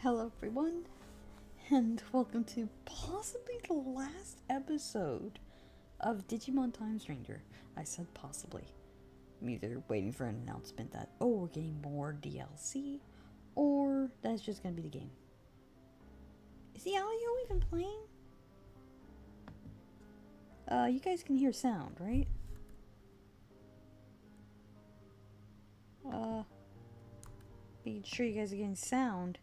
Hello everyone, and welcome to possibly the last episode of Digimon Time Stranger. I said possibly. I'm either waiting for an announcement that, oh, we're getting more DLC, or that's just gonna be the game. Is the audio even playing? You guys can hear sound, right? Making sure you guys are getting sound.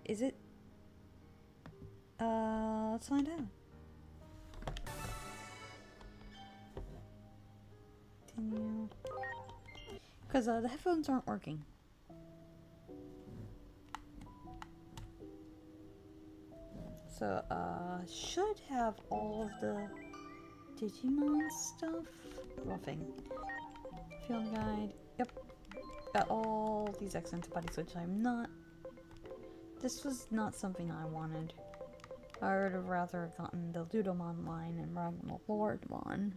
Is it? Let's find out. Continue. Because the headphones aren't working. So, should have all of the Digimon stuff. Roughing. Field guide. Yep. Got all these X antibodies, which I'm not. This was not something I wanted. I would have rather gotten the Ludomon line and Ragnarok Lordmon.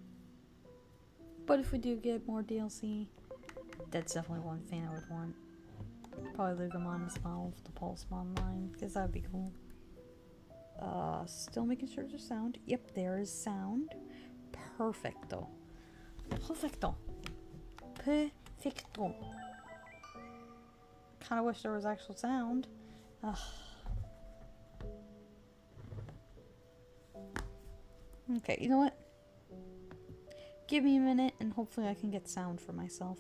But if we do get more DLC, that's definitely one thing I would want. Probably Ludomon as well, the Pulsemon line, because that would be cool. Still making sure there's sound. Yep, there is sound. Perfecto. Perfecto. Perfecto. Kinda wish there was actual sound. Ugh. Okay, you know what? Give me a minute and hopefully I can get sound for myself.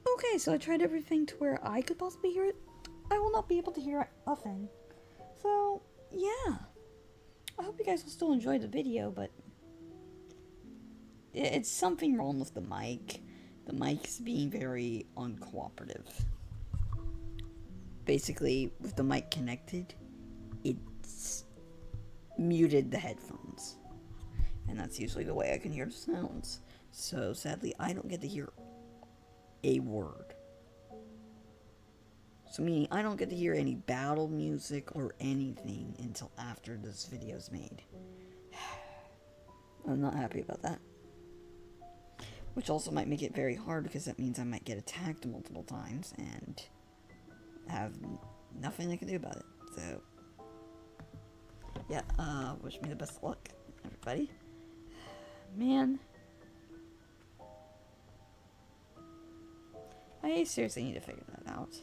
Okay, so I tried everything to where I could possibly hear it. I will not be able to hear a thing. So, yeah. I hope you guys will still enjoy the video, but it's something wrong with the mic. The mic's being very uncooperative. Basically, with the mic connected, it's muted the headphones. And that's usually the way I can hear the sounds. So, sadly, I don't get to hear a word. So, meaning I don't get to hear any battle music or anything until after this video's made. I'm not happy about that. Which also might make it very hard because that means I might get attacked multiple times and have nothing I can do about it. So, yeah, wish me the best of luck, everybody. Man. I seriously need to figure that out.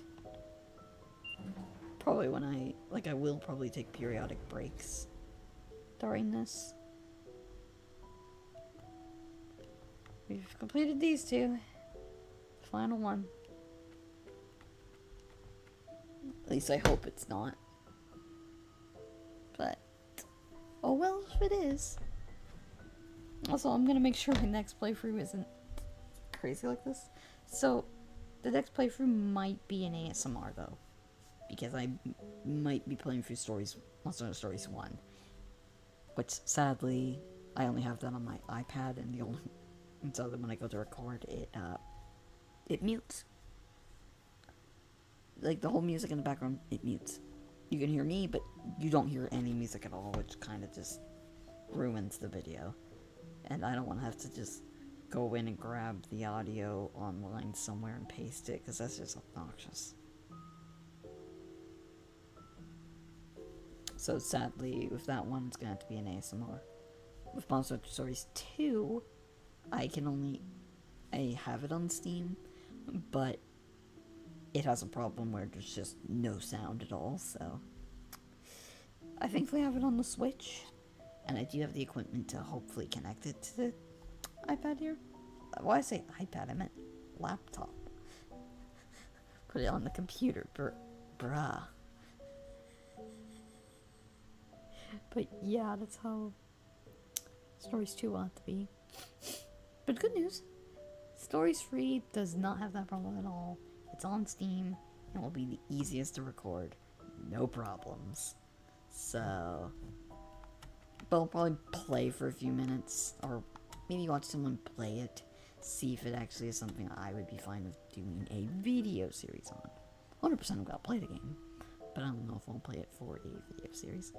Probably when I will probably take periodic breaks during this. We've completed these two. Final one. At least I hope it's not. But, oh well if it is. Also, I'm gonna make sure my next playthrough isn't crazy like this. So, the next playthrough might be an ASMR though. Because I might be playing through Monster Hunter Stories 1. Which, sadly, I only have that on my iPad, and so that when I go to record, it mutes. Like, the whole music in the background, it mutes. You can hear me, but you don't hear any music at all, which kind of just ruins the video. And I don't want to have to just go in and grab the audio online somewhere and paste it, because that's just obnoxious. So sadly, with that one, it's going to have to be an ASMR. With Monster Hunter Stories 2, I have it on Steam, but it has a problem where there's just no sound at all, so I thankfully have it on the Switch, and I do have the equipment to hopefully connect it to the iPad here. Why I say iPad, I meant laptop. Put it on the computer, bruh. But yeah, that's how Stories 2 will have to be. But good news, Stories 3 does not have that problem at all. It's on Steam, and will be the easiest to record. No problems. So, but I'll probably play for a few minutes, or maybe watch someone play it, see if it actually is something I would be fine with doing a video series on. 100% I'm gonna play the game, but I don't know if I'll play it for a video series.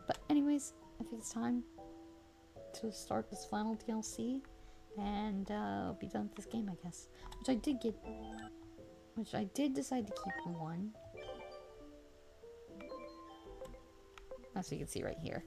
But anyways, I think it's time to start this final DLC, and I'll be done with this game, I guess. Which I did decide to keep one. As you can see right here.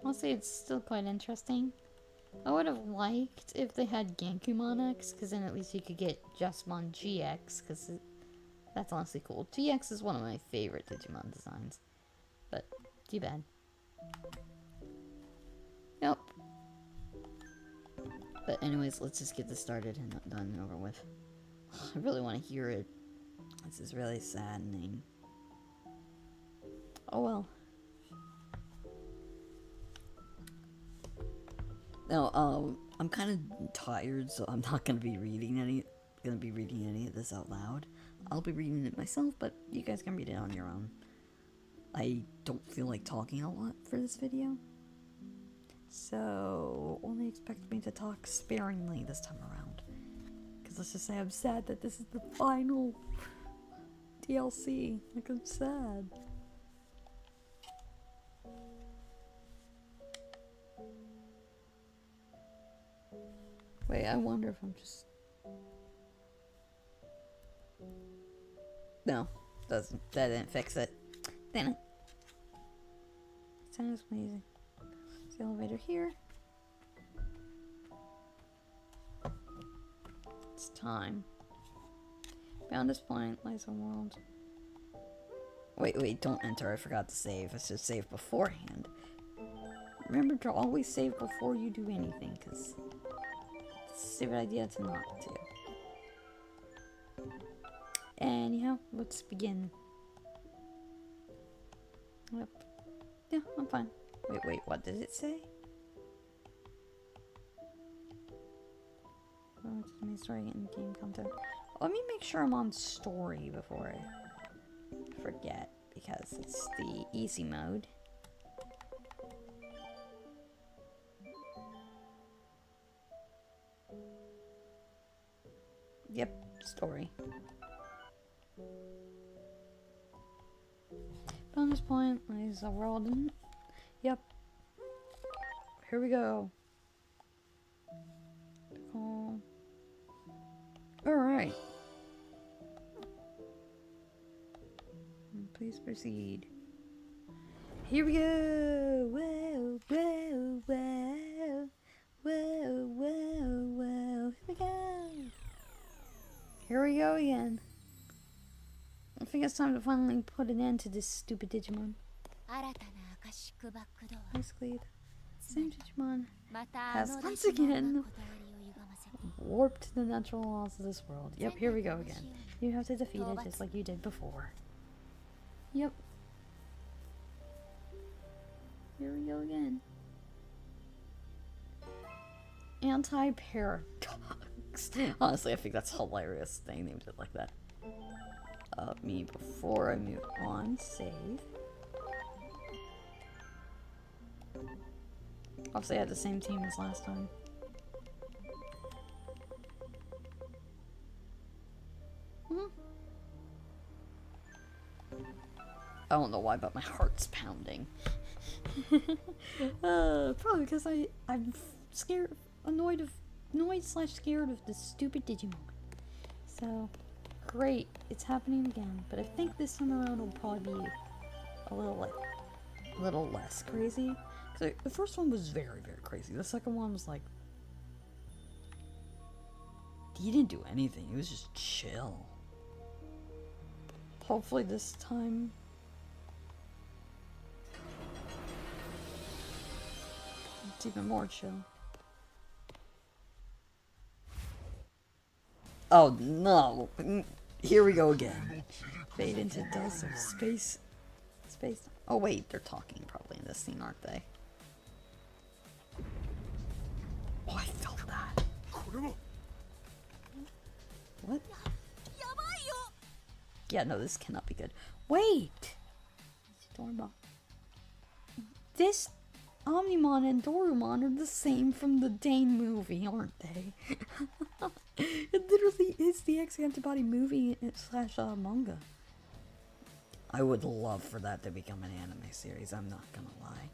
Honestly, it's still quite interesting. I would have liked if they had Gankumon X, because then at least you could get Justmon GX, because that's honestly cool. GX is one of my favorite Digimon designs, but too bad. Nope. But anyways, let's just get this started and done and over with. I really want to hear it. This is really saddening. Oh well. Now, I'm kind of tired, so I'm not gonna be reading any of this out loud. I'll be reading it myself, but you guys can read it on your own. I don't feel like talking a lot for this video, so only expect me to talk sparingly this time around. Because let's just say I'm sad that this is the final DLC. Like, I'm sad. Wait, I wonder if I'm just... No, that didn't fix it. Damn it. Sounds amazing. There's the elevator here. It's time. Beyond this point lies a world. Wait, don't enter. I forgot to save. I should save beforehand. Remember to always save before you do anything, because it's a stupid idea to not do. Anyhow, let's begin. Yep. Yeah, I'm fine. Wait, what did it say? Oh, it's my story in game content. Let me make sure I'm on story before I forget, because it's the easy mode. Yep, story. Bonus point is a world. Yep. Here we go. Cool. Alright. Please proceed. Here we go! Whoa, whoa, whoa. Whoa, whoa, whoa. Here we go! Here we go again. I think it's time to finally put an end to this stupid Digimon. Basically, the same Digimon has once again warped the natural laws of this world. Yep, here we go again. You have to defeat it just like you did before. Yep. Here we go again. Anti-paradox. Honestly, I think that's hilarious. They named it like that. Me before I move on, save. Obviously I had the same team as last time. I don't know why, but my heart's pounding. Probably because I'm scared, annoyed / scared of this stupid Digimon. So, great, it's happening again. But I think this time around will probably be a little less crazy. So the first one was very, very crazy. The second one was like, he didn't do anything. He was just chill. Hopefully this time it's even more chill. Oh no! Here we go again. Fade into dust of space. Oh wait, they're talking probably in this scene, aren't they? Oh, I felt that. What? Yeah, no, this cannot be good. Wait! This Omnimon and Dorumon are the same from the Dane movie, aren't they? It literally is the X-Antibody movie / manga. I would love for that to become an anime series, I'm not gonna lie.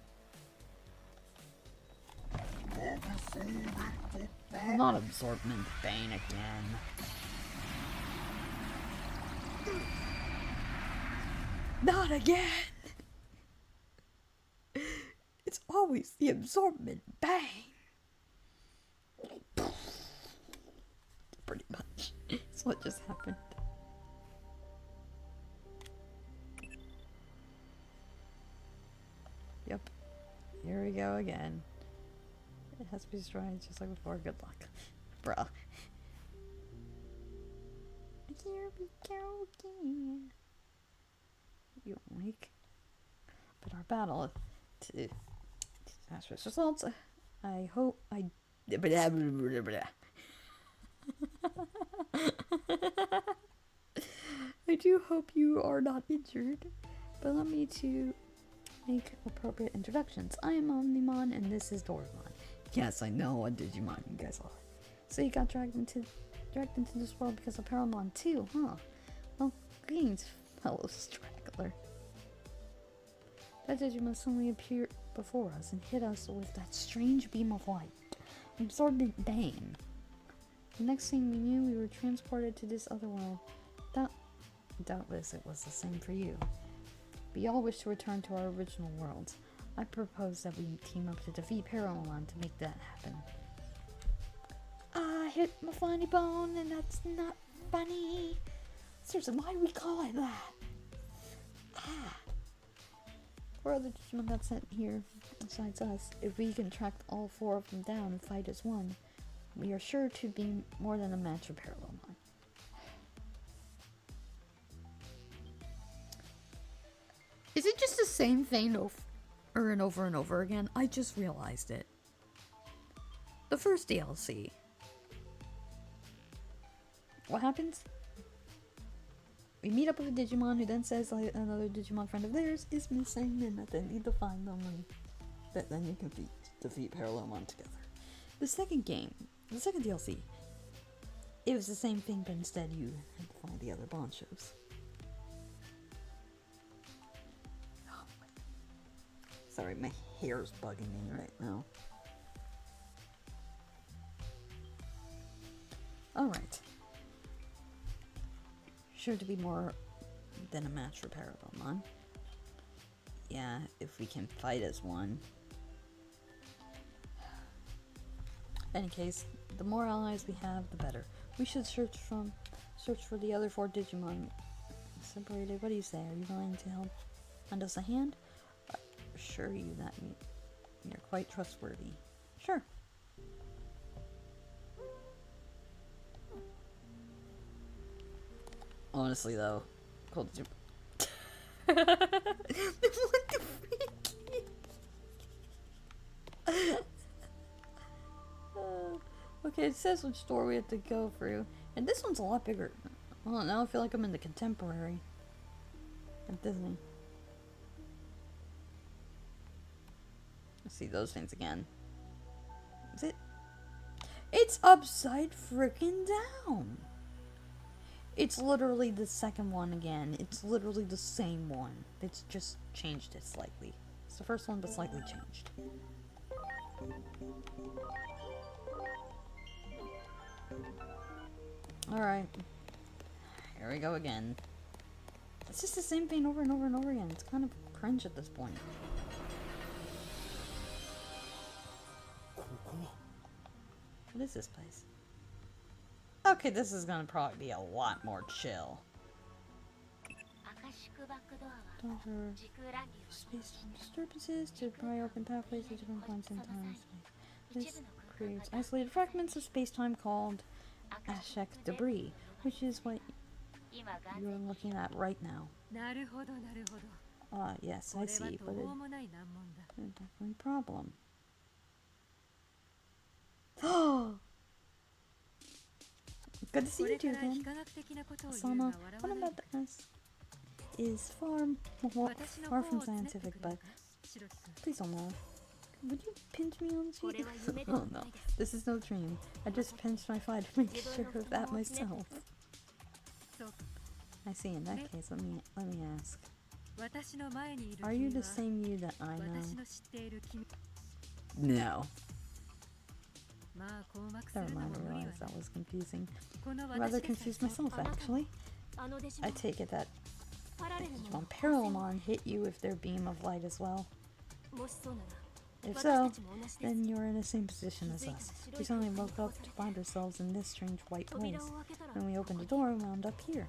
Not Absorbment Bane again. Not again! It's always the Absorbment Bane! Pretty much. That's what just happened. Yep. Here we go again. It has to be destroyed just like before. Good luck. Bruh. Here we go again. You like. But our battle to disastrous results. I hope I. I do hope you are not injured. But allow me to make appropriate introductions. I am Omnimon and this is Doraemon. Yes, I know what Digimon you guys are. So you got dragged into this world because of Paramon too, huh? Well, greetings, fellow straggler. That Digimon suddenly appeared before us and hit us with that strange beam of light. Absorbent Bane. The next thing we knew, we were transported to this other world. Doubtless it was the same for you. We all wish to return to our original worlds. I propose that we team up to defeat Paramon to make that happen. I hit my funny bone and that's not funny. Seriously, why do we call it that? Four other Digimon got sent here besides us. If we can track all four of them down and fight as one, we are sure to be more than a match for Paramon. Is it just the same thing over and over and over again? I just realized it. The first DLC. What happens? We meet up with a Digimon who then says like, another Digimon friend of theirs is missing and that they need to find them and that then you can defeat Paramon together. The second DLC, it was the same thing but instead you had to find the other Bonchos. Sorry, my hair's bugging me right now. Alright. Sure to be more than a match for Paramon. Yeah, if we can fight as one. In any case, the more allies we have, the better. We should search for the other four Digimon separated. What do you say? Are you willing to help lend us a hand? Assure you that you're quite trustworthy. Sure. Honestly, though, cool. What the freak? Okay, it says which door we have to go through, and this one's a lot bigger. Well, now I feel like I'm in the contemporary at Disney. Let's see those things again. Is it? It's upside freaking down. It's literally the second one again. It's literally the same one. It's just changed it slightly. It's the first one, but slightly changed. Alright. Here we go again. It's just the same thing over and over and over again. It's kind of cringe at this point. What is this place? Okay, this is gonna probably be a lot more chill. Space-time disturbances to pry open pathways to different points in time. This creates isolated fragments of space-time called Ashek debris, which is what you're looking at right now. Yes, I see, but it's definitely a problem. Oh! Good to see you two again. Sama, what I'm about to ask is far from scientific, but please don't laugh. Would you pinch me on the cheek? Oh no, this is no dream. I just pinched my thigh to make sure of that myself. I see, in that case, let me ask. Are you the same you that I know? No. Never mind, I realized that was confusing. Rather confused myself, actually. I take it that Digimon Parallelmon hit you with their beam of light as well. If so, then you're in the same position as us. We suddenly woke up to find ourselves in this strange white place. When we opened the door, we wound up here.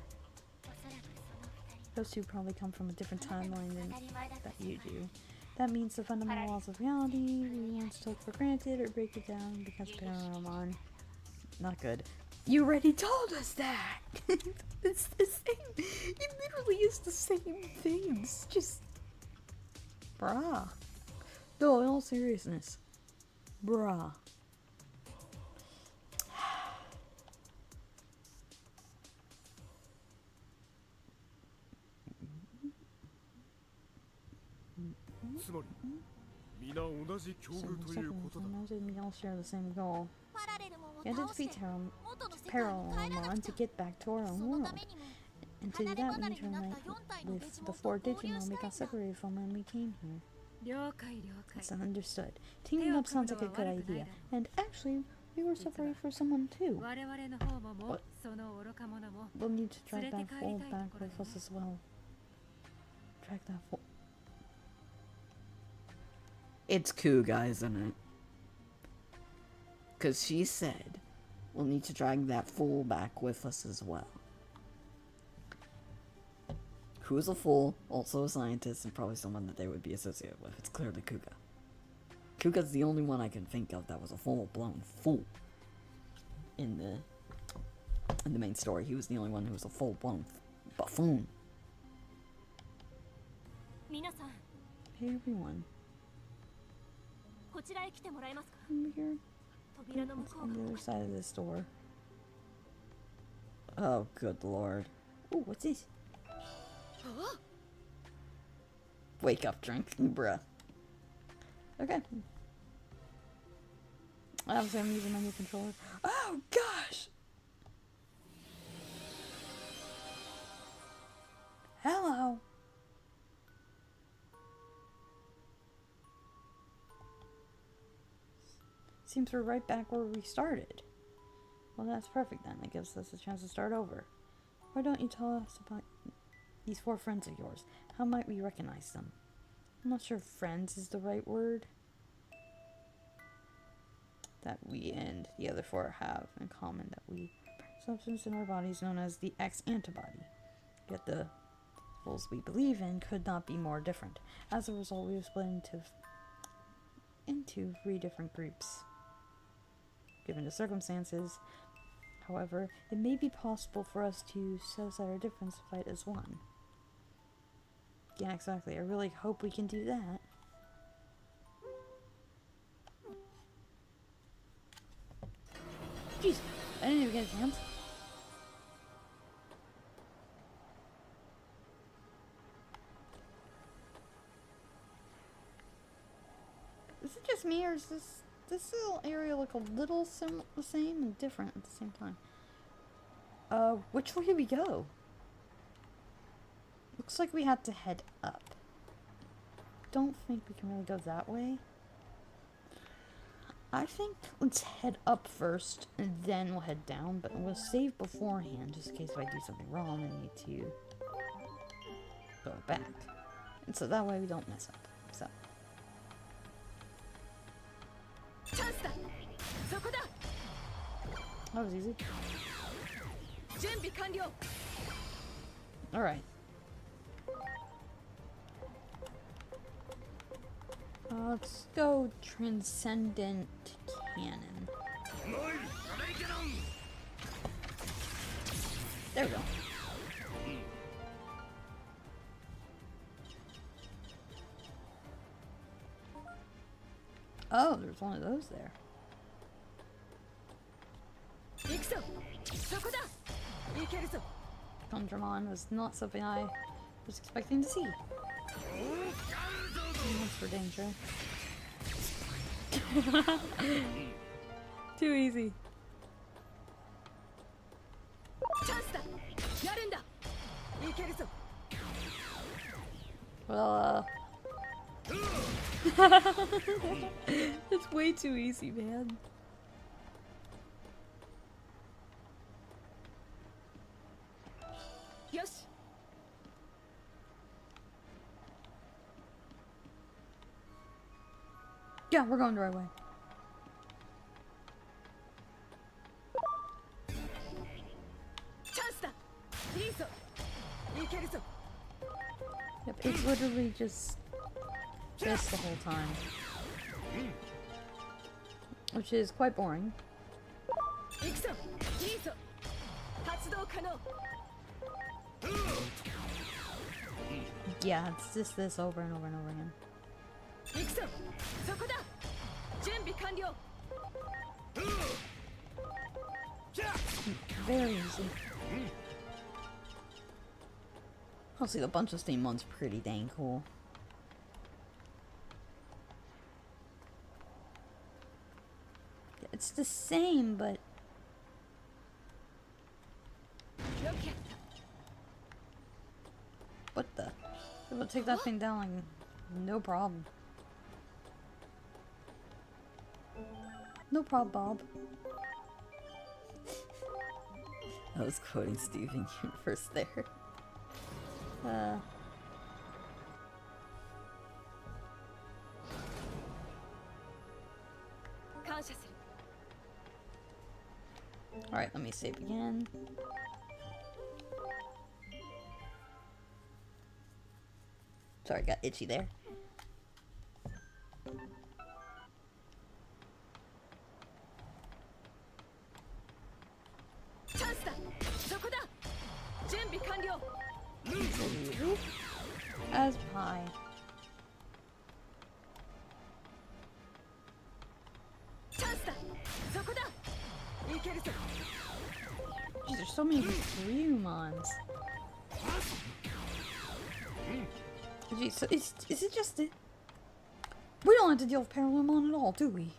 Those two probably come from a different timeline than that you do. That means the fundamental laws of reality we once took for granted or break it down because Paramon. Not good. You already told us that! It's the same. It literally is the same things. Just. Bruh. No, in all seriousness. Bruh. Imagine we all share the same goal. We had to defeat Parallelmon to get back to our own world. And to do that, we need to unite with the 4 Digimon we got separated from when we came here. Yes, understood. Teaming up sounds like a good idea. And actually, we were separated for someone too. But we'll need to drag that fool back with us as well. Drag that fool. It's Kuga, isn't it? Because she said we'll need to drag that fool back with us as well. Who's a fool, also a scientist, and probably someone that they would be associated with. It's clearly Kuga. Kuga's the only one I can think of that was a full-blown fool in the main story. He was the only one who was a full-blown buffoon. Hey everyone. Over here. On the other side of this door. Oh, good lord. Ooh, what's this? Wake up, drink, bruh. Okay. Obviously, I'm using my new controller. Oh, gosh! Hello! Seems we're right back where we started. Well, that's perfect then. It gives us a chance to start over. Why don't you tell us about these 4 friends of yours? How might we recognize them? I'm not sure if friends is the right word. That we and the other 4 have in common that we substance in our bodies known as the X antibody. Yet the rules we believe in could not be more different. As a result, we have split into 3 different groups. Given the circumstances, however, it may be possible for us to set aside our difference to fight as one. Yeah, exactly. I really hope we can do that. Jeez, I didn't even get a chance. Is it just me, or is this little area look a little the same and different at the same time? Which way do we go? Looks like we had to head up. Don't think we can really go that way. I think let's head up first, and then we'll head down, but we'll save beforehand, just in case if I do something wrong and need to go back. And so that way we don't mess up. So. That was easy. Alright. Let's go Transcendent Cannon. There we go. Oh, there's one of those there. Digimon was not something I was expecting to see. That's for danger. Too easy. Well, it's way too easy, man. Yosh. Yeah, we're going the right way. Chance da. Iizo. Ikeru zo. Yep, it's literally just this the whole time. Which is quite boring. Iku zo. Iizo. Hatsudou kanou. Yeah, it's just this over and over and over again. Iku zo. Soko da. Junbi kanryou. Very easy. Honestly, the bunch of Steam one's pretty dang cool. It's the same, but what the? We'll take that thing down like no problem. No problem, Bob. I was quoting Steven Universe there. Alright, let me save again. Sorry, got itchy there. As pie. Jeez, there's so many Ryumons. Jeez, so is it just it? We don't have to deal with Paralemon at all, do we?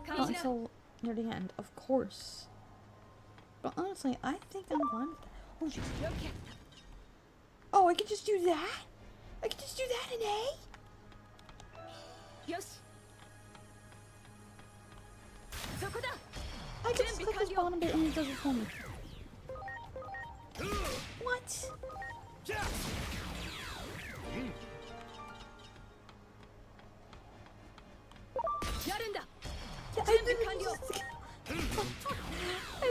Not until near the end, of course. But honestly, I think I'm fine with that. Oh, jeez. Oh, I can just do that? I can just do that in A? Yosh. I can just click this bottom bit and it does it for me. What? Yeah, I didn't just... I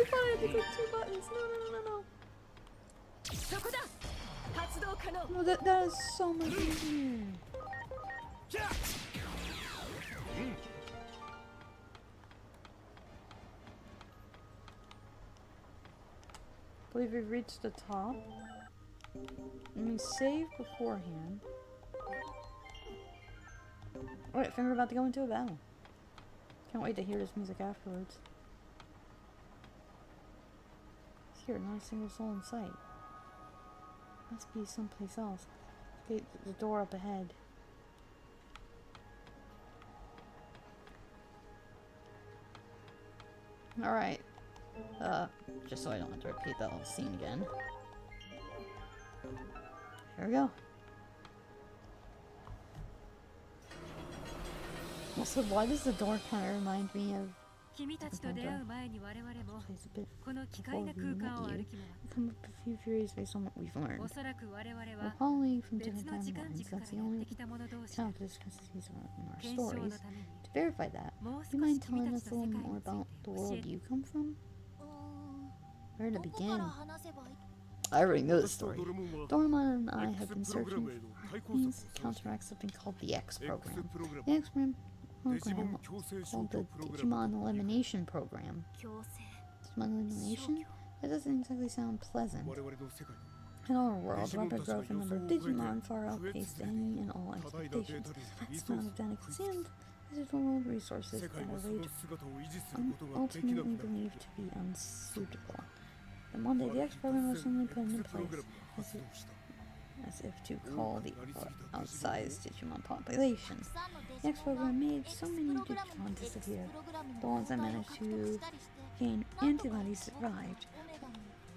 thought I had to click 2 buttons. No. No, that is so much easier. I believe we've reached the top. Let me save beforehand. Alright, I think we're about to go into a battle. Can't wait to hear this music afterwards. Here, not a single soul in sight. Must be someplace else. Okay, the door up ahead. Alright. Just so I don't have to repeat that whole scene again. Here we go. Also, why does the door kind of remind me of... Plays a bit before we met you. Come up a few theories based on what we've learned. We're probably from different timelines. That's the only time to discuss these in our stories. To verify that, do you mind telling us a little more about the world you come from? Where to begin? I already know the story. Doraemon and I have been searching for means to counteract something called the X program. The X program called the Digimon Elimination Program. Digimon Elimination? That doesn't exactly sound pleasant. In our world, rapid growth and number of Digimon far outpaced any and all expectations. This amount of data consumed, digital world resources at a rate ultimately believed to be unsuitable. Then one day the X program was suddenly put into place as if to call the outsized Digimon population. The X program made so many Digimon disappear. The ones that managed to gain antibodies survived.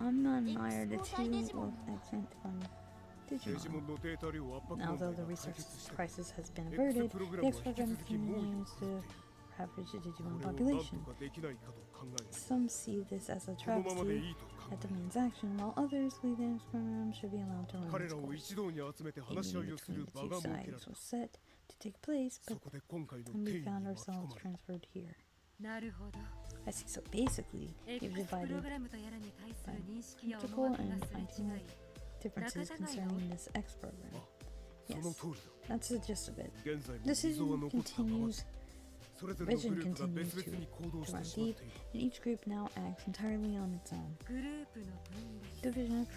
Amma and Meyer, the two with X antibody Digimon. のデータ量圧迫 Now, 問題 though が the 解 resource 決して crisis has been X averted, プログ the ラム X は引き program 続き猛威を continues 振る to っている ravage the こ Digimon れを何 population. とかできないかと考える Some see this as a このままで travesty いいと考 that える demands action, while others believe the X program should be allowed to run 彼 its らを course. 一堂に集めて A 話し合 meeting いをする between the 場 two が設けられ sides た was set to take place, そ but こで今回の then 転 we 移に found 巻き込 ourselves まれ transferred here. なるほど I see. So basically, X you've プロ divided グラムとやらに対する認識や practical 思惑が and すれ違 functional い differences concerning this X program. その Yes, 通りだ that's the gist of it. 現在も The 溝は decision 残ったまま continues, それぞれのグ vision ループが continues 別 to 々に行動し run てしまっ deep, ている and each group now acts entirely on its own. グループの分離 Division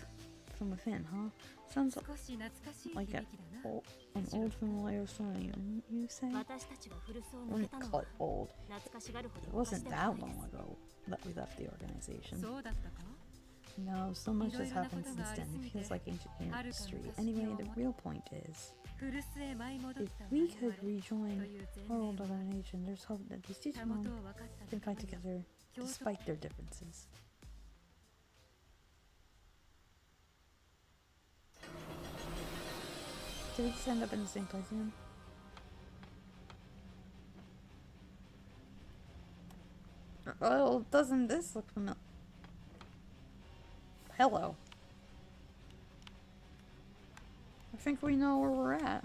from within, huh? Sounds 少し懐かしい響 like きだ a, な an old familiar song, you say? 私たちが古巣を I 抜 wouldn't けたの call は it old. 懐かしがるほ It ど wasn't しては that ないで long す ago that we left the organization. そうだったか No, so much has happened since then. It feels like ancient history. Anyway, the real point is, 古巣へ舞い戻っ if た we 我 could 々と rejoin いう前 world 例 of は our nation, there's hope that these たもと Digimon を分かった can と fight ころに together 共同 despite their differences. Did we just end up in the same place again? Well, doesn't this look familiar? Hello. I think we know where we're at,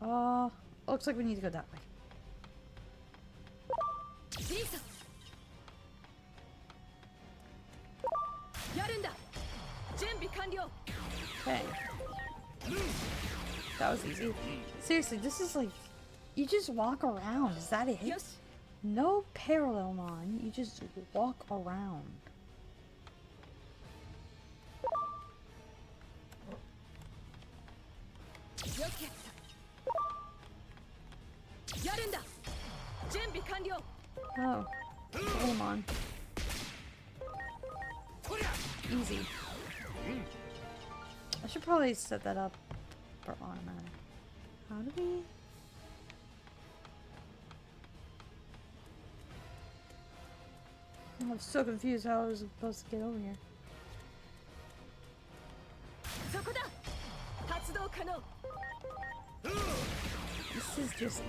huh? Looks like we need to go that way. リーサやるんだ準備完了 Okay. That was easy. Seriously, this is like... You just walk around. Is that it? よし No parallelmon. You just walk around. よくやったやるんだ準備完了 Oh. Parallelmon. Easy. I should probably set that up for automatic. How do we... I'm so confused how I was supposed to get over here. そこだ発動可能 This is just...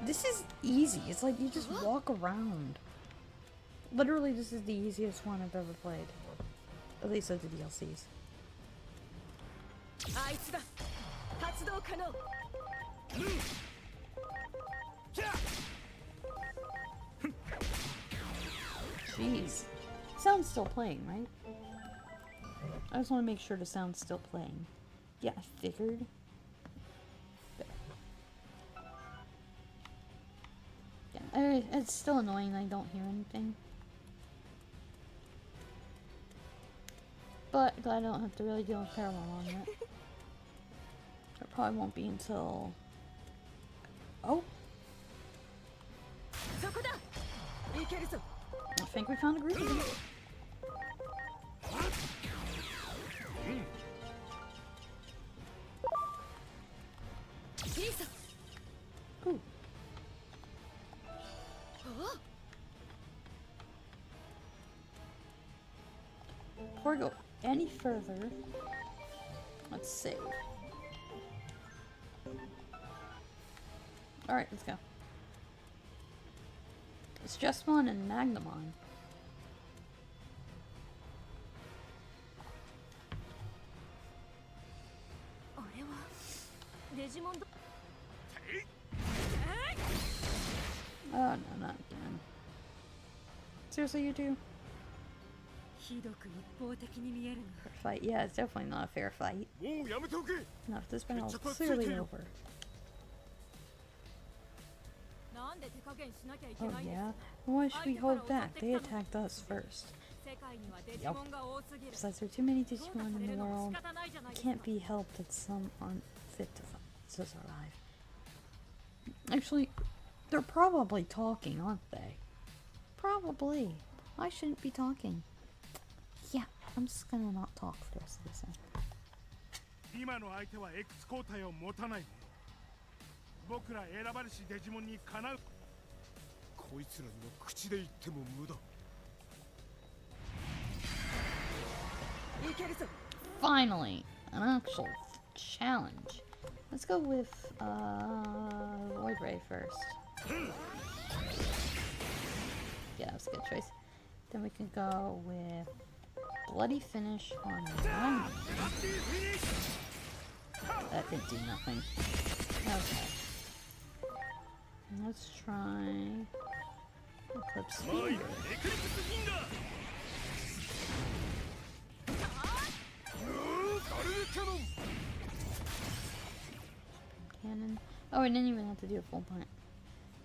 This is easy. It's like you just walk around. Literally, this is the easiest one I've ever played. At least of the DLCs. あいつだ発動可能 Jeez. Sound's still playing, right? I just want to make sure the sound's still playing. Yeah, I figured. There. Yeah, it's still annoying I don't hear anything. But glad I don't have to really deal with parallel on that. It probably won't be until... Oh! そこだいけるぞ I think we found a group again. Ooh. Before we go any further, let's save. Alright, let's go. It's just one and Magnamon. Oh, no, not again. Seriously, you two? ひどく一方的に見えるな Fair fight? Yeah, it's definitely not a fair fight. もうやめておけ No, this battle is clearly over. なんで手加減しなきゃいけ Oh ないんです yeah? Why should we hold back? They attacked us first. 世界にはデジモンが多すぎる Besides, there are too many 淘汰 Digimon さ in れ the るのも world. 仕方ないじゃない It ですか can't be helped that some aren't fit to survive. Actually, they're probably talking, aren't they? Probably. I shouldn't be talking. Yeah, I'm just gonna not talk for the rest of this one. 今の相手は X 抗体を持たないね僕ら選ばれしデジモンにかなうこいつらにも口で言っても無駄 いけるぞ Finally! an actual challenge. Let's go with Void Ray first. Yeah, that's a good choice. Then we can go with Bloody Finish on Ryan. That didn't do nothing. Okay. Let's try Eclipse Finger. Cannon. Oh, I didn't even have to do a full punt.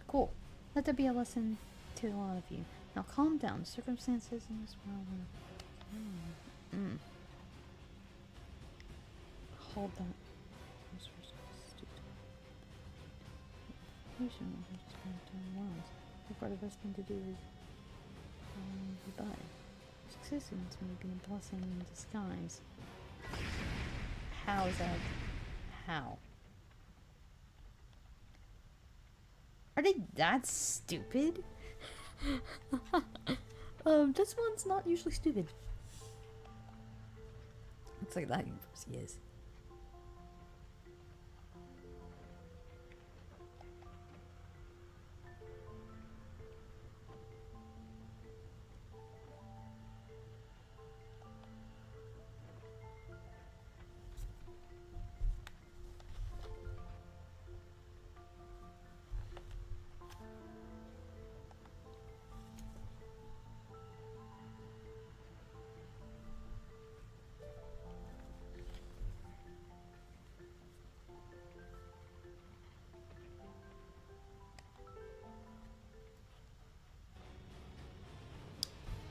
Cool. Let there be a lesson to a lot of you. Now calm down. Circumstances in this world are... Hold that. We shouldn't have just been doing once. Before the best thing to do is goodbye. Existence may be a blessing in disguise. How is that? How? Are they that stupid? This one's not usually stupid. Looks like that universe he is.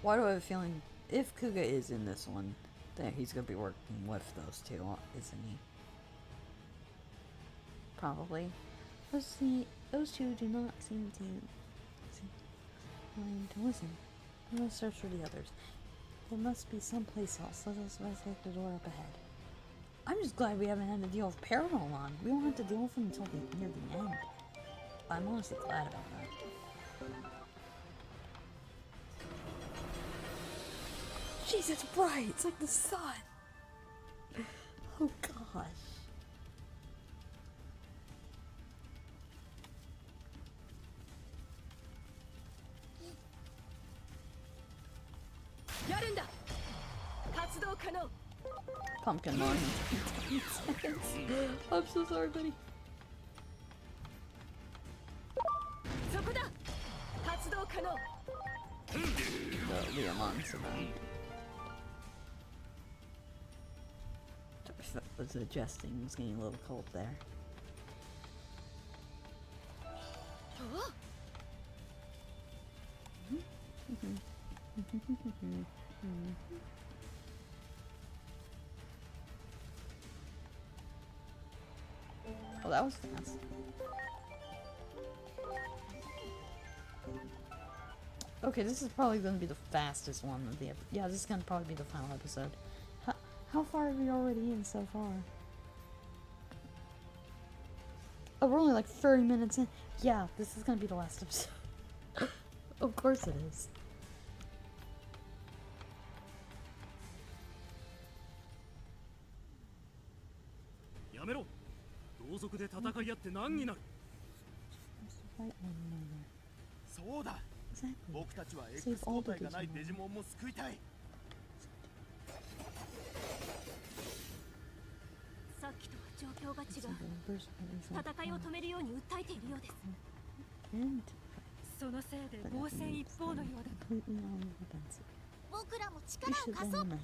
Why do I have a feeling if Kuga is in this one, then he's gonna be working with those two, isn't he? Probably. Those two do not seem to willing to listen. Let's search for the others. There must be someplace else. Let us investigate the door up ahead. I'm just glad we haven't had to deal with Parallel long. We won't have to deal with him until near the end. I'm honestly glad about that. Jeez, it's bright. It's like the sun. Oh gosh. Pumpkin morning. 10 seconds. I'm so sorry, buddy. The Leomons around. If that was adjusting, it was getting a little cold there. Oh, that was fast. Okay, this is probably going to be the fastest one of the yeah, this is going to probably be the final episode. How far are we already in so far? Oh, we're only like 30 minutes in. Yeah, this is going to be the last episode. Of course it is. Yamero. 同族で戦い合って何になる。 Fight one another. そうだ。 Exactly. 僕たちは Save X all 交 the 代がない Digimon. デジモンも救いたい。さっきとは状況が違 It's う。 like a burst of 戦いを止めるように訴えているようです。 and そのせいで防戦一方のようだ。 completely non-defensive. 僕らも We 力を should 貸 lend そう them a hand.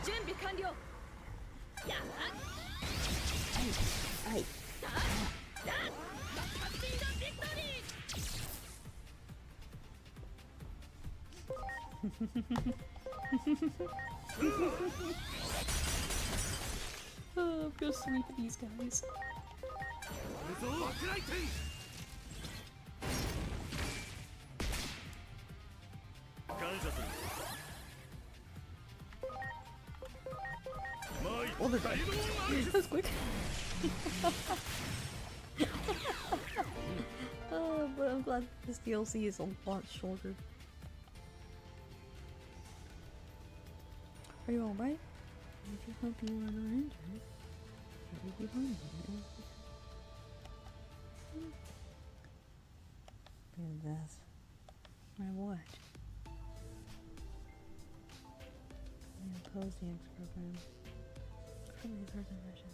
準備完了。 Hey. Oh, I'm gonna sweep these guys. 無造悪来天。感謝する。 Oh, they're dead. That was quick. Oh, but I'm glad this DLC is a lot shorter. Are you alright? I just hope you are not injured. You'll be fine. Look at this. My what? I oppose the X program. From the third version.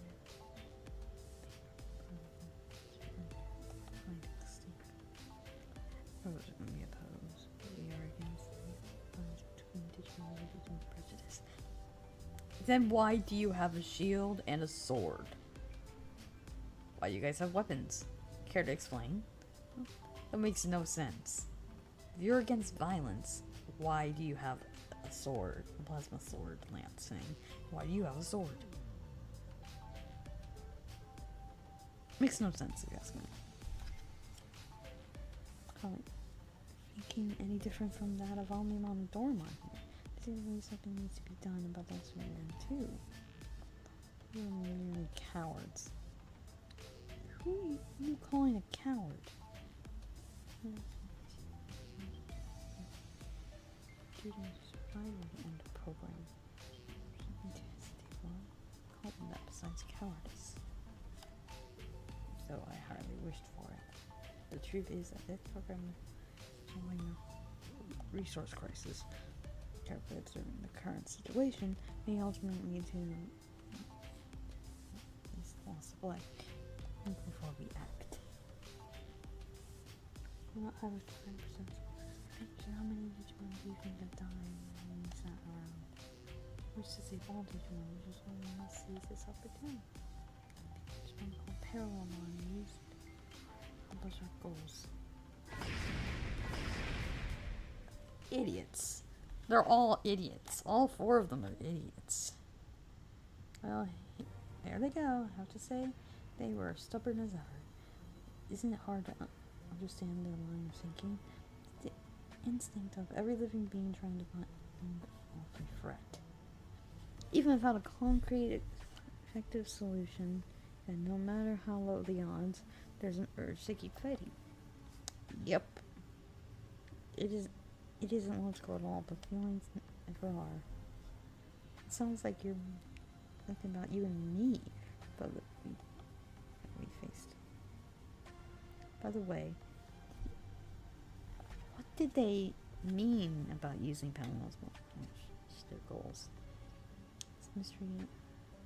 Pros are going to be opposed. We are against the bonds between Digimon and Digimon prejudice. Then why do you have a shield and a sword? Why do you guys have weapons? Care to explain? That makes no sense. If you're against violence, why do you have a sword? A plasma sword, Lance saying. Why do you have a sword? Makes no sense if you ask me. Thinking any different from that of Omnimon and Dormon here. Seriously, something needs to be done about that sort of too. You're merely cowards. Who are you calling a coward? Survival end program. Call them that besides cowardice. So I hardly wished for it. The truth is that this program is only a resource crisis. Carefully observing the current situation may ultimately lead to this loss of life. Think before we act. Do not have a time percent. How many Digimon do you think have died when we sat around? Which to say all Digimon, we just only must seize this opportunity. Digimon called Parallelmon and used to accomplish our goals. Idiots. They're all idiots. All four of them are idiots. Well, there they go. I have to say, they were stubborn as ever. Isn't it hard to understand their line of thinking? The instinct of every living being trying to find a threat. Even without a concrete, effective solution, and no matter how low the odds, there's an urge to keep fighting. Yep. It isn't logical at all, but feelings never are. It sounds like you're thinking about you and me, but we faced. By the way, what did they mean about using panels? Their goals. It's a mystery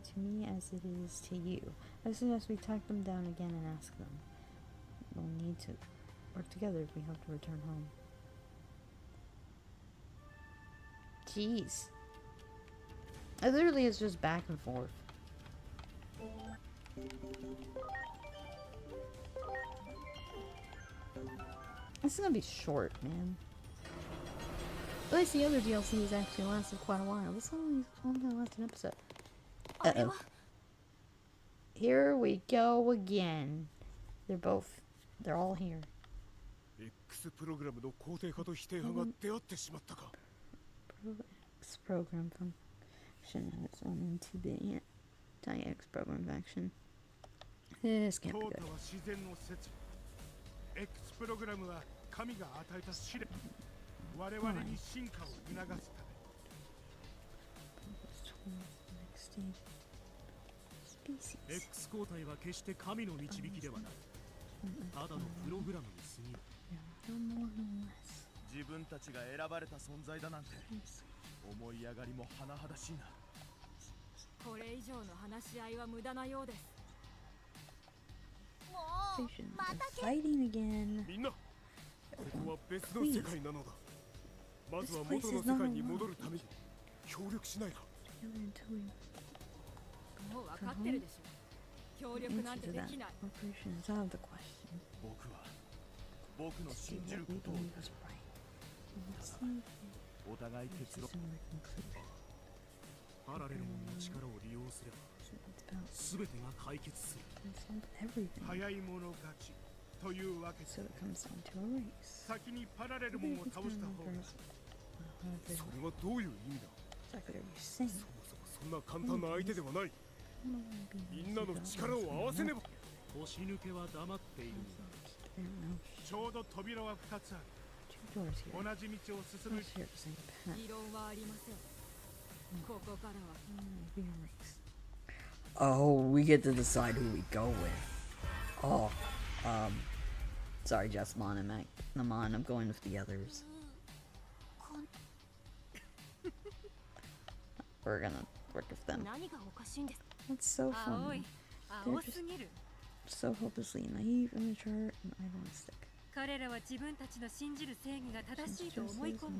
to me as it is to you. I suggest we track them down again and ask them. We'll need to work together if we have to return home. Jeez. It literally is just back and forth. This is gonna be short, man. At least the other DLCs actually lasted quite a while. This only gonna last an episode. Uh-oh. Here we go again. They're all here. X プログラムの肯定派と否定派が出会ってしまったか。X program function has only to be anti-X program faction. This can't be good. は自然の説。X プログラムは神が与えた試練。我々に進化を促すため。X 抗体は決して神の導きではない。ただのプログラムに過ぎない。自分たちが選ばれた存在だなんて思い上がりも甚だしいな。これ以上の話し合いは無駄なようです。もうまた Fighting again. みんな、ここは別の世界なのだ。まずは元の世界に戻るために協力しないか。もう分かってるでしょ。協力なんてできない。僕の信じることをお互い結論。パラレルモンの力を利用すれば全てが解決する。早い者勝ちというわけで、先にパラレルモンを倒した方が。それはどういう意味だ。そもそもそんな簡単な相手ではない。みんなの力を合わせねば。腰抜けは黙っている。ちょうど扉は2つある。同じ道を進む。異論はありません。ここからは Be a race. Oh, we get to decide who we go with. Oh, sorry, Jessamon and Namon. I'm going with the others. こん We're gonna work with them. 何がおかしいんですか That's so 青い funny. 青すぎる So hopelessly naive, immature, and idealistic. 彼らは自分たちの信じる正義が正しいと思い込ん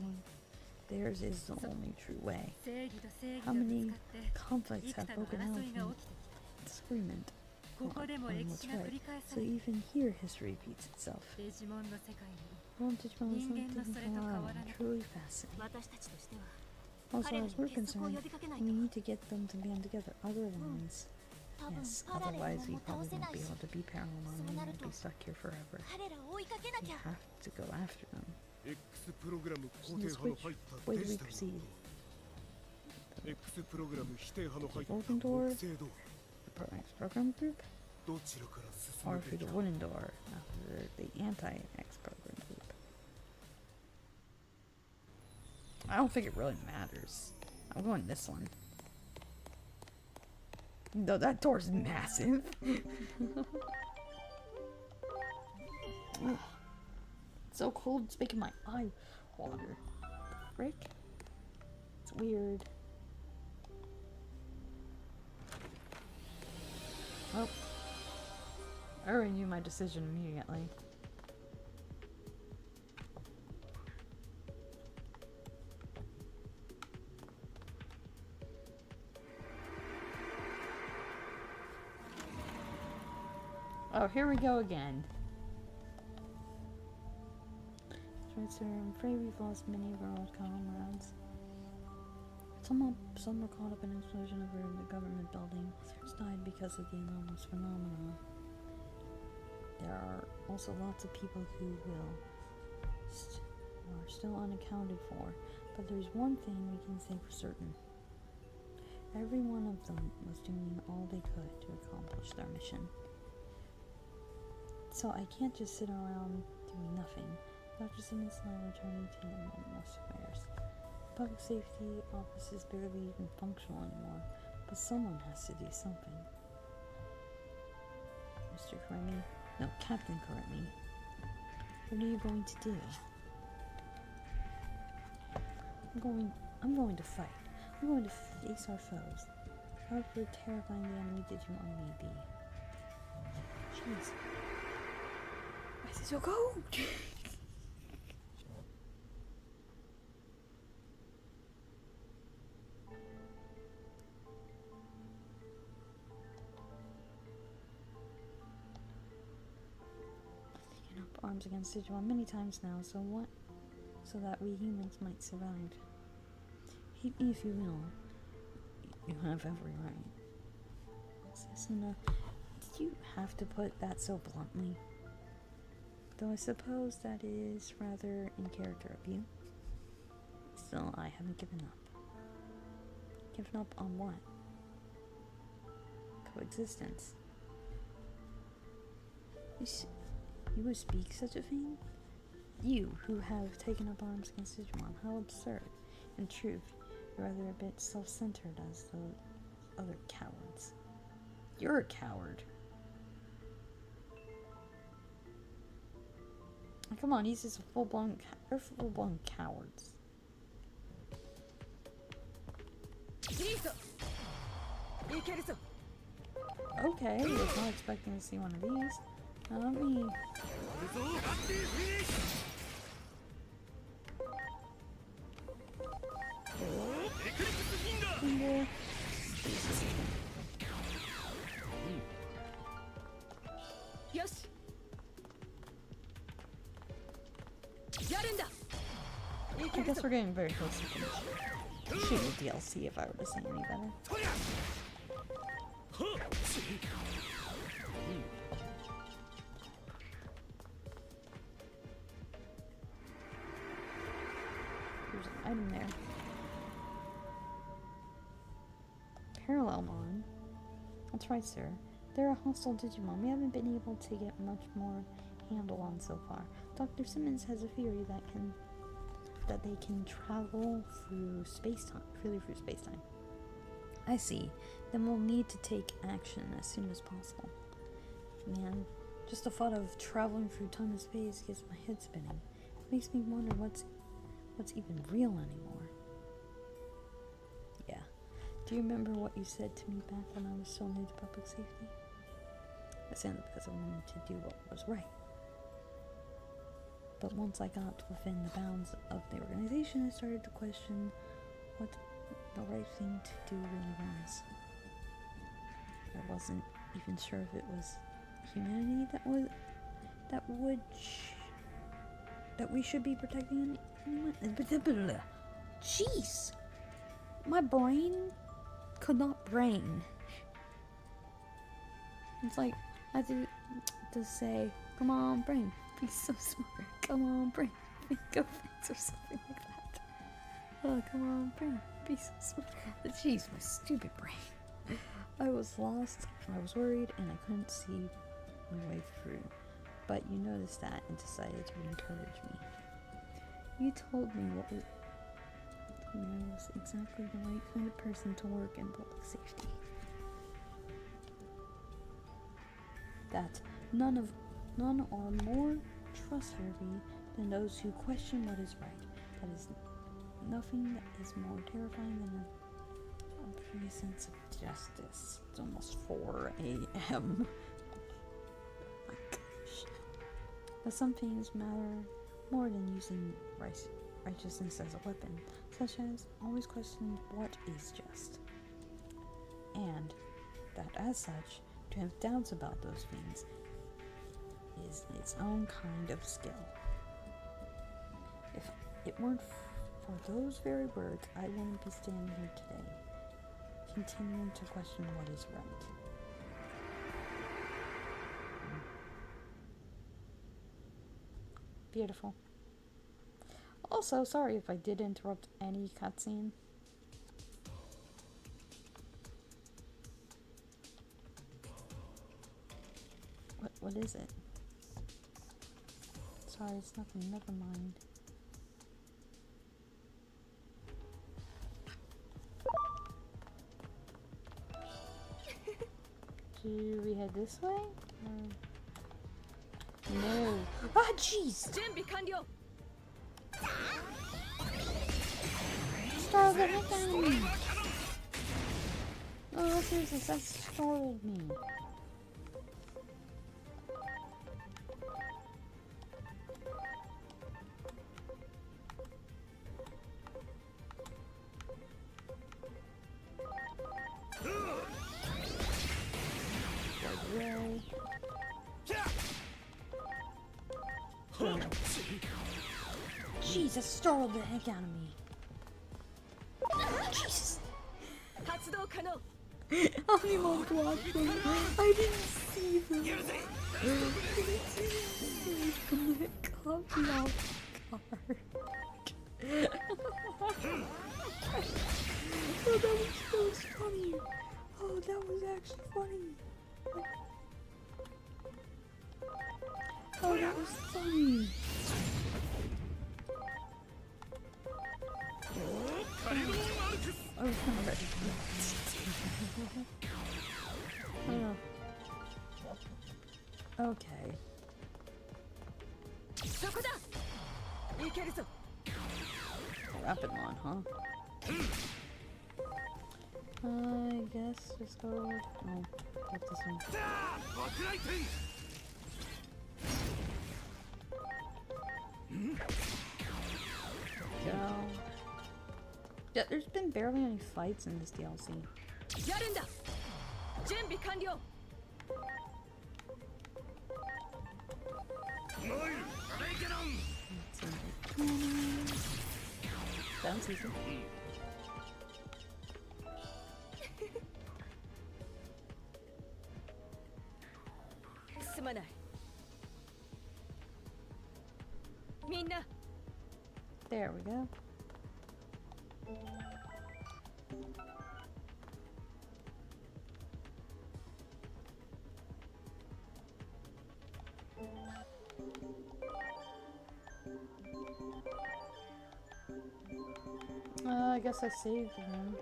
でいる Theirs is the only true way. 正義と正義 How がぶ many つかって conflicts 幾 have 多の broken out 争いが from 起きてきた disagreement ここでも on 歴 what's 史が繰 right. り返さ So れ even here, history repeats itself. デジモンの世界に Well, Digimon is Ningen no something sore to kawaranaku. truly fascinating. 私たちとしては Also, 彼ら as に we're 結束を concerned, 呼びかけない we と need to get them to band together. Otherwise, 多分 yes, パラレル otherwise も we もう倒 probably せ won't ない be し able to be Parallel and we そうなる won't と be stuck here forever. 彼らを追いかけな We きゃ have to go after them. X プログラム肯 So 定 let's 派の switch. 入った Where デ do ジ we タル proceed? の X プログラム否定派の入った Golden door? 木星道 The X program group? どちらから進 Or め through てい the く wooden door after the anti-X program group? I don't think it really matters. I'm going this one. Though that door's massive. Ugh. It's so cold, it's making my eye water. Frick? It's weird. Oh. I already knew my decision immediately. Oh, here we go again. Right, sir, I'm afraid we've lost many of our old comrades. Some were caught up in an explosion over the government building. Others died because of the anomalous phenomenon. There are also lots of people who are still unaccounted for, but there's one thing we can say for certain. Every one of them was doing all they could to accomplish their mission. So I can't just sit around doing nothing. Dr. Simmons and I are returning to normal affairs. Public safety office is barely even functional anymore, but someone has to do something. Mr. Karemi? No, Captain Karemi. What are you going to do? I'm going to fight. I'm going to face our foes. However terrifying the enemy Digimon may be. Jeez. Where did you go? Taken up arms against Digimon many times now, so that we humans might survive. Hate me if you will. You have every right. Sasuna, did you have to put that so bluntly? Though I suppose that is rather in character of you. Still, I haven't given up. Given up on what? Coexistence. You would speak such a thing? You, who have taken up arms against Digimon, how absurd. In truth, you're rather a bit self-centered as the other cowards. You're a coward. Come on, he's just a they're full-blown cowards. Okay, I was not expecting to see one of these. Not me. Finger. I guess we're getting very close to finish. Shoot the DLC if I were to say any better. There's an item there. Parallelmon. That's right, sir. They're a hostile Digimon we haven't been able to get much more handle on so far. Dr. Simmons has a theory that can that they can travel through space-time, freely through space-time. I see. Then we'll need to take action as soon as possible. Man, just the thought of traveling through time and space gets my head spinning. It makes me wonder what's even real anymore. Yeah. Do you remember what you said to me back when I was so new to public safety? I said it because I wanted to do what was right. But once I got within the bounds of the organization, I started to question what the right thing to do really was. I wasn't even sure if it was humanity that we should be protecting anyone. Jeez, my brain could not brain. It's like I had to say, "Come on, brain, be so smart. Come on, brain, go fix," or something like that. Oh, come on, brain, be so smart. Jeez, my stupid brain. I was lost, I was worried, and I couldn't see my way through. But you noticed that and decided to encourage me. You told me I was exactly the right kind of person to work in public safety. That none are more trustworthy than those who question what is right. That is nothing that is more terrifying than a free sense of justice. It's almost 4 a.m. My gosh. But some things matter more than using righteousness as a weapon, such as always questioning what is just. And that as such, to have doubts about those things is its own kind of skill. If it weren't for those very words, I wouldn't be standing here today, continuing to question what is right. Beautiful. Also, sorry if I did interrupt any cutscene. What is it? Sorry, it's nothing. Never mind. Do we head this way? No. Ah, jeez! Startled the heck out of me! Oh, seriously, that startled me. Jeez, that startled the heck out of me. Jesus. I'm on watching. I didn't see them. I didn't see them. It caught me off guard. Oh, that was funny. Oh, that was actually funny. Oh, that was funny. I was not ready for that. Okay. Rapid one, huh? I guess just go. Oh, get this one. Go. Yeah, there's been barely any fights in this DLC. Sounds easy. There we go. I guess I saved him.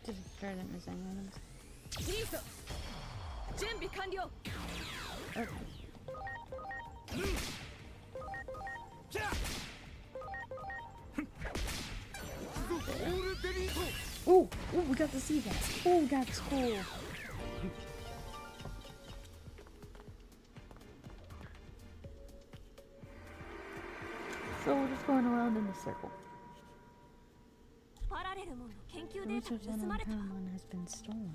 Just sure I didn't miss any items. Okay. Oh, we got to see that. Oh, that's cool. So we're just going around in a circle. パラレルモンの研究 The データ research が on 盗まれた。 Paramount has been stolen.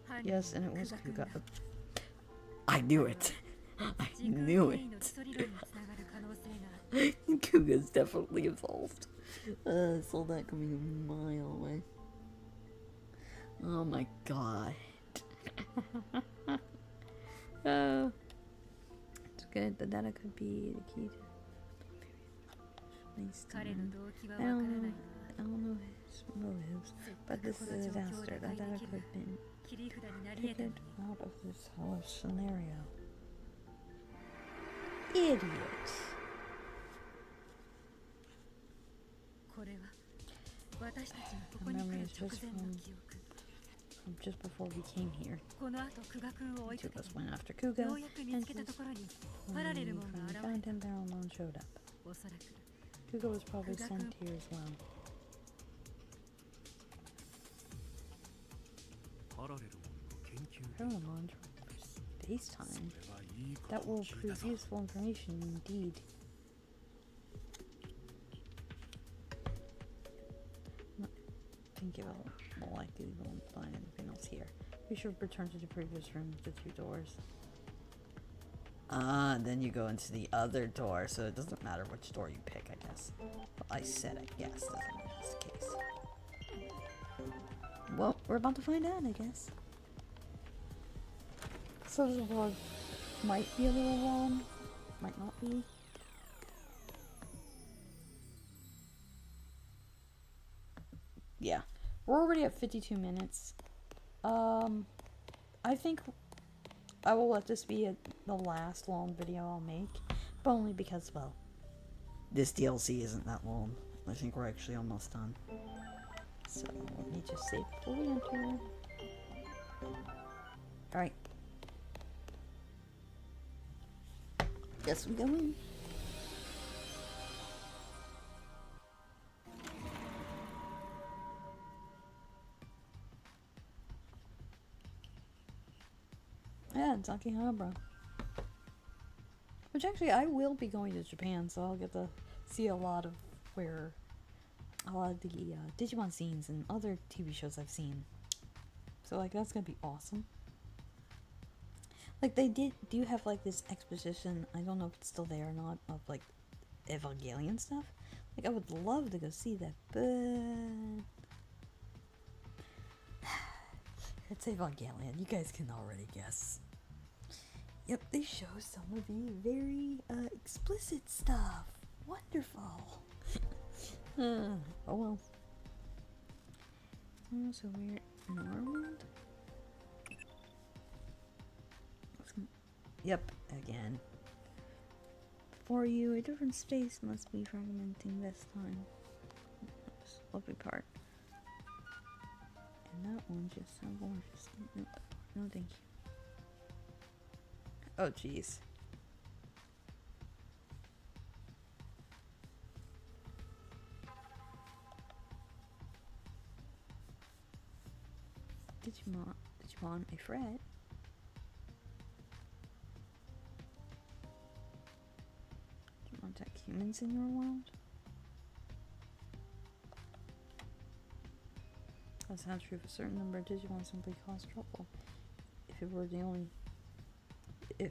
犯人 Yes, and it は was 久我 Kuga. 君だ I knew it. I 時空 knew 経緯の it. 基礎理論につながる可能性がある Kuga's definitely involved. I saw that coming a mile away. Oh my god. It's good. The data could be the key to. Nice 彼の time. 動機は I わ don't からない know. が I don't know his motives, せっ but かく this こ is の a 状況 disaster. で That 解 data でき could る have been 切り札になり得た taken のに out of this whole scenario. Idiot. これは私たちがここに来る直前の記憶 Just before we came here, この後久我君を追い two か of け us て went after よ Kuga, うやく見 and つけたと just ころに when パラレ we ルモンが finally 現れ found た him, Paramount showed up. おそらく Kuga was probably Kuga-kun. sent here as well. パラレルモンの研究 Paramount for space time. それはいいこと That を will 聞いた prove ぞ useful information indeed. I think it will likely won't find anything else here. We should return to the previous room with the two doors. Ah, then you go into the other door, so it doesn't matter which door you pick, I guess. Well, I said I guess, doesn't mean that's the case. Well, we're about to find out, I guess. So this vlog might be a little long, might not be. Yeah, we're already at 52 minutes. I think I will let this be the last long video I'll make, but only because, well, This DLC isn't that long. I think we're actually almost done. so let me just save before we enter. Alright. Guess we go in. Yeah, it's Akihabara. Which actually, I will be going to Japan, so I'll get to see a lot of the Digimon scenes and other TV shows I've seen. So like that's gonna be awesome. Like they do have like this exposition. I don't know if it's still there or not of like Evangelion stuff. Like I would love to go see that, but it's Evangelion. You guys can already guess. Yep, they show some of the very explicit stuff. Wonderful. Oh well. Oh, so we're in our world? Yep, again. For you, a different space must be fragmenting this time. Oops, lovely part. And that one just so gorgeous. Nope. No, thank you. Oh, jeez. Digimon, I fret. Digimon attack humans in your world? That's not true. A certain number of Digimon simply cause trouble. If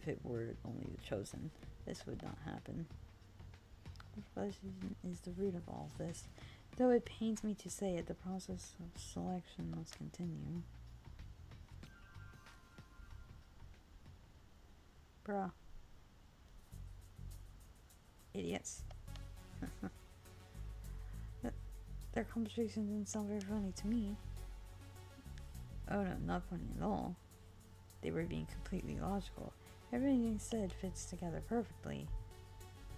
it were only the chosen, this would not happen. Explosion is the root of all this. Though it pains me to say it, the process of selection must continue. Bruh. Idiots. Their conversation didn't sound very funny to me. Oh no, not funny at all. They were being completely logical. Everything you said fits together perfectly.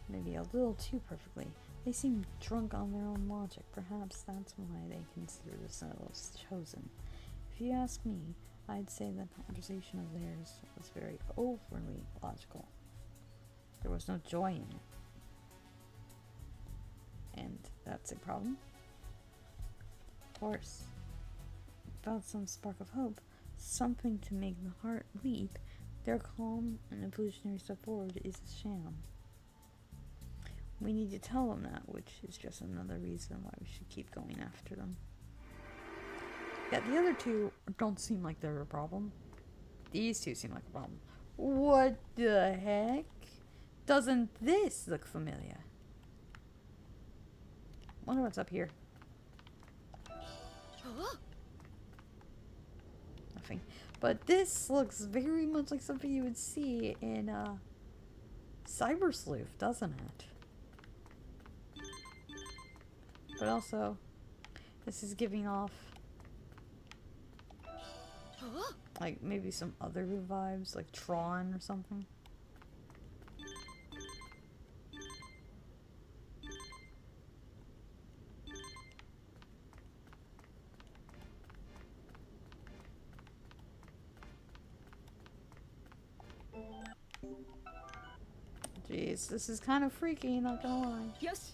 Maybe a little too perfectly. They seem drunk on their own logic. Perhaps that's why they consider themselves chosen. If you ask me, I'd say the conversation of theirs was very overly logical. There was no joy in it. And that's a problem. Of course. Without some spark of hope, something to make the heart leap, their calm and evolutionary step forward is a sham. We need to tell them that, which is just another reason why we should keep going after them. Yeah, the other two don't seem like they're a problem. These two seem like a problem. What the heck? Doesn't this look familiar? Wonder what's up here. Nothing. But this looks very much like something you would see in Cyber Sleuth, doesn't it? But also, this is giving off like maybe some other vibes, like Tron or something. Jeez, this is kind of freaky, not gonna lie. Yes.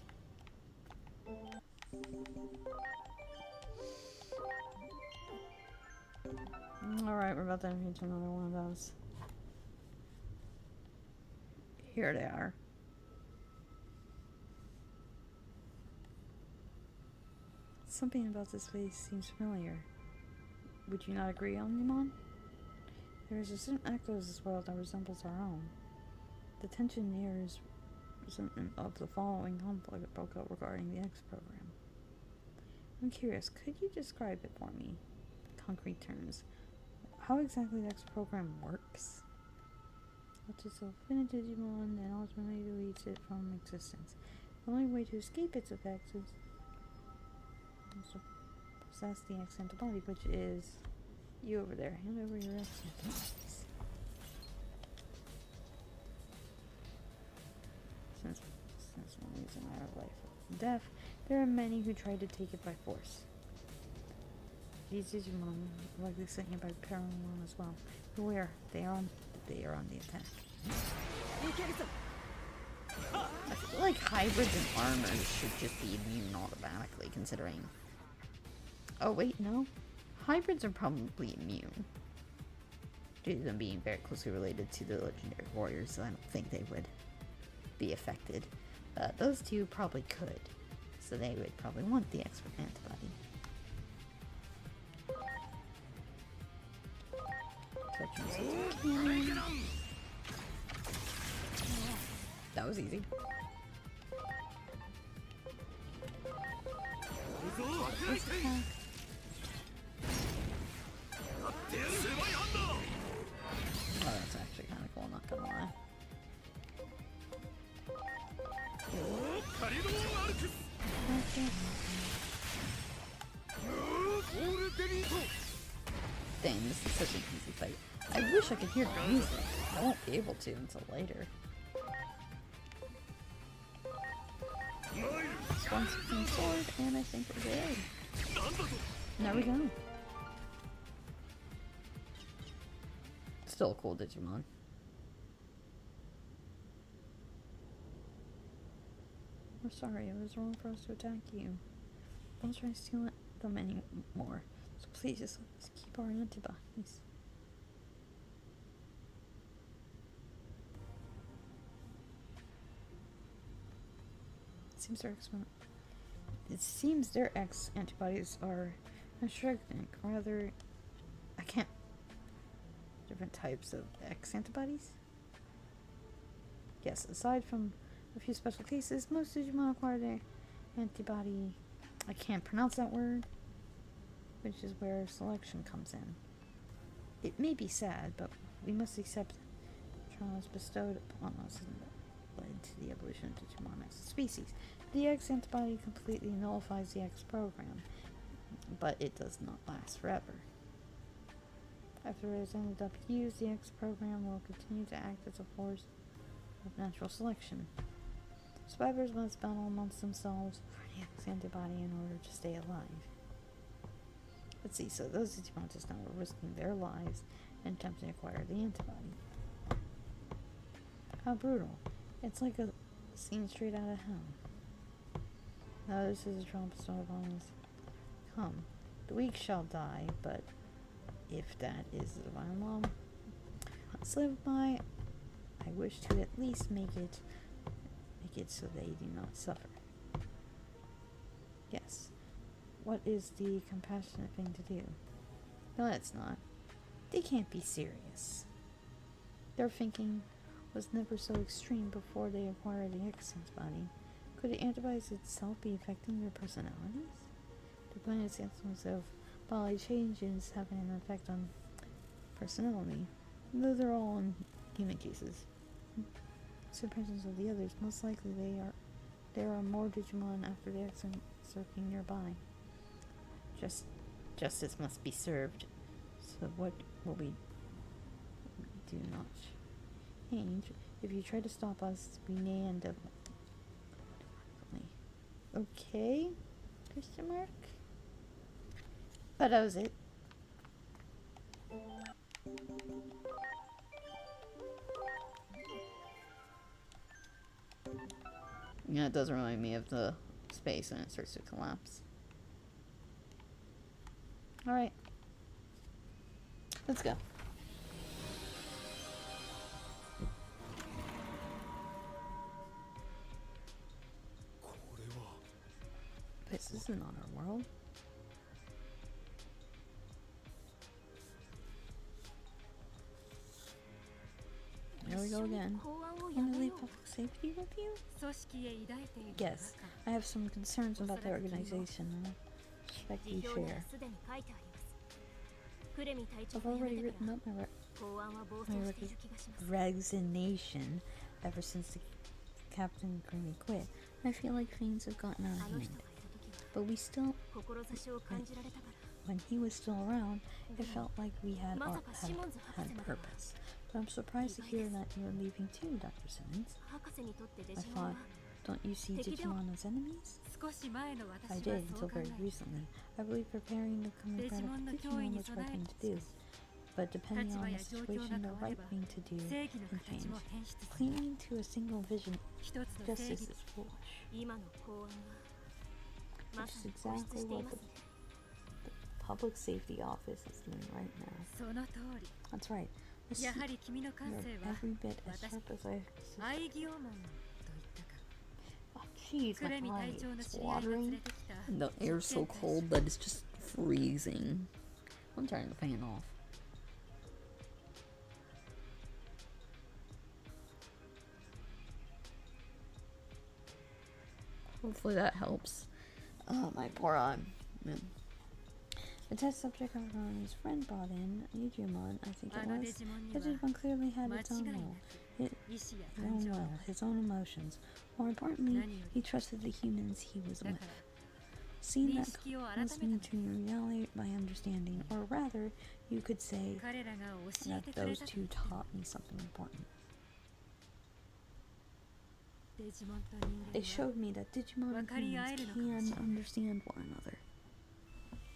Alright, we're about to enter into another one of those. Here they are. Something about this place seems familiar. Would you not agree, Omnimon? There is a certain echo of this world that resembles our own. The tension nears resentment of the following conflict that broke out regarding the X program. I'm curious, could you describe it for me? In concrete terms. How exactly the X program works? What is infinite Digimon and ultimately deletes it from existence. The only way to escape its effects is to possess the X antibody, which is you over there. Hand over your X antibodies. Since one reason I have life and death, there are many who try to take it by force. These Digimon are likely sent here by Paramon as well. Beware, they are on the attack. I feel like hybrids and armors should just be immune automatically, considering... Oh wait, no. Hybrids are probably immune, due to them being very closely related to the legendary warriors, so I don't think they would be affected. Those two probably could, so they would probably want the expert antibody. That was easy. Oh, that's actually kind of cool, not gonna lie. Dang, this is such an easy fight. I wish I could hear the music. I won't be able to until later. One supreme sword, and I think we're good. There we go. Still a cool Digimon. We're sorry, it was wrong for us to attack you. Don't try to steal them anymore. So please just let us keep our antibodies. It seems their X antibodies are restricting. Rather, I can't. Different types of X antibodies? Yes, aside from a few special cases, most Digimon acquire their antibody. I can't pronounce that word, which is where selection comes in. It may be sad, but we must accept traumas bestowed upon us and led to the evolution of Digimon as a species. The X antibody completely nullifies the X program, but it does not last forever. After it is ended up used, the X program will continue to act as a force of natural selection. Survivors must battle amongst themselves for the X antibody in order to stay alive. Let's see, so those Digimon just now were risking their lives and attempting to acquire the antibody. How brutal. It's like a scene straight out of hell. Now this is a Trump star bombs. Come, the weak shall die, but if that is the divine law must live by, I wish to at least make it so they do not suffer. Yes. What is the compassionate thing to do? No, it's not. They can't be serious. Their thinking was never so extreme before they acquired the X antibody. Could the antibodies itself be affecting their personalities? The planet's influence of bodily changes having an effect on personality. Those are all in human cases. So the presence of the others, most likely there are more Digimon after the X are lurking nearby. Justice must be served. So what will we do not change? If you try to stop us, we may end up. Okay? Question mark? But that was it. Yeah, it does remind me of the space and it starts to collapse. Alright. Let's go. This isn't on our world. There we go again. Want to leave public safety with you? 組織へ抱いている Yes. I have some concerns about the organization. I expect you 辞表には share. すでに書いてありますクレミ隊長 I've が辞め already てか written ら up my 法案は暴走している気がします resignation ever since the Captain Creamy quit. I feel like things have gotten out あ of の hand. 人がいた時は But we still, 志を感じられたから when he was still around, it felt like we had まさかシモンズ博 had 士までは purpose. But I'm surprised to hear that you're leaving too, Dr. Simmons. 博士にとってデ I ジモン thought, は don't you see Digimon as enemies? 少し前の I 私は did そう until 考 very え recently. I believe preparing the coming battle Digimon for の脅威 Digimon に was the 備 right え thing る to do. But depending 立場 on や the 状況 situation, が the 変われ right ば thing to do 正義の can 形 change. も変質する Clinging to a single vision 一つの justice 正義 is foolish. 今の法案はま Which さ is に固執 exactly してい what ます the ね Public Safety Office is doing right now. その通り That's right. This や is はり君の感 you're 性は every bit as 私 sharp as I 愛 suspected. 義をもんと言ったか Oh, jeez, ク my レミ隊 eye 長の is 知り合いが連 watering. れてきた The air's so cold that it's just freezing. I'm turning the fan off. Hopefully that helps. Oh, my poor eye. Man. The test subject of his friend brought in, Digimon, I think あ it の was. デジモンに The は Digimon clearly had 間 its 違 own いな will, く it, 意志や his 感 own 情が will, ある his own emotions. More importantly, he trusted the humans he was だ with. から Seeing 認 that 識を改 caused め me た to reevaluate my understanding, or rather, you could say 彼らが教え that てくれ those たと two taught me something important. デジモンと人 They 間は showed me that Digimon and 分かり合え humans るのかもしれない。 can understand one another.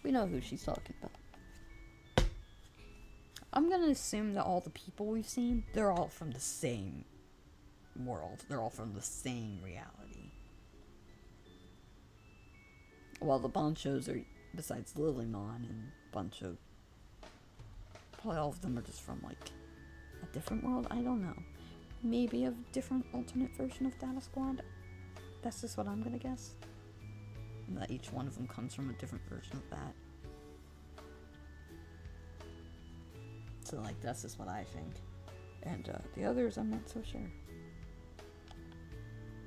We know who she's talking about. I'm gonna assume that all the people we've seen, They're all from the same world. They're all from the same reality. Well, the Bonchos are, besides Lilymon and Boncho, probably all of them are just from, like, a different world? I don't know. maybe a different alternate version of Data Squad. That's just what I'm gonna guess. And that each one of them comes from a different version of that. So, like, that's just what I think. And the others, I'm not so sure.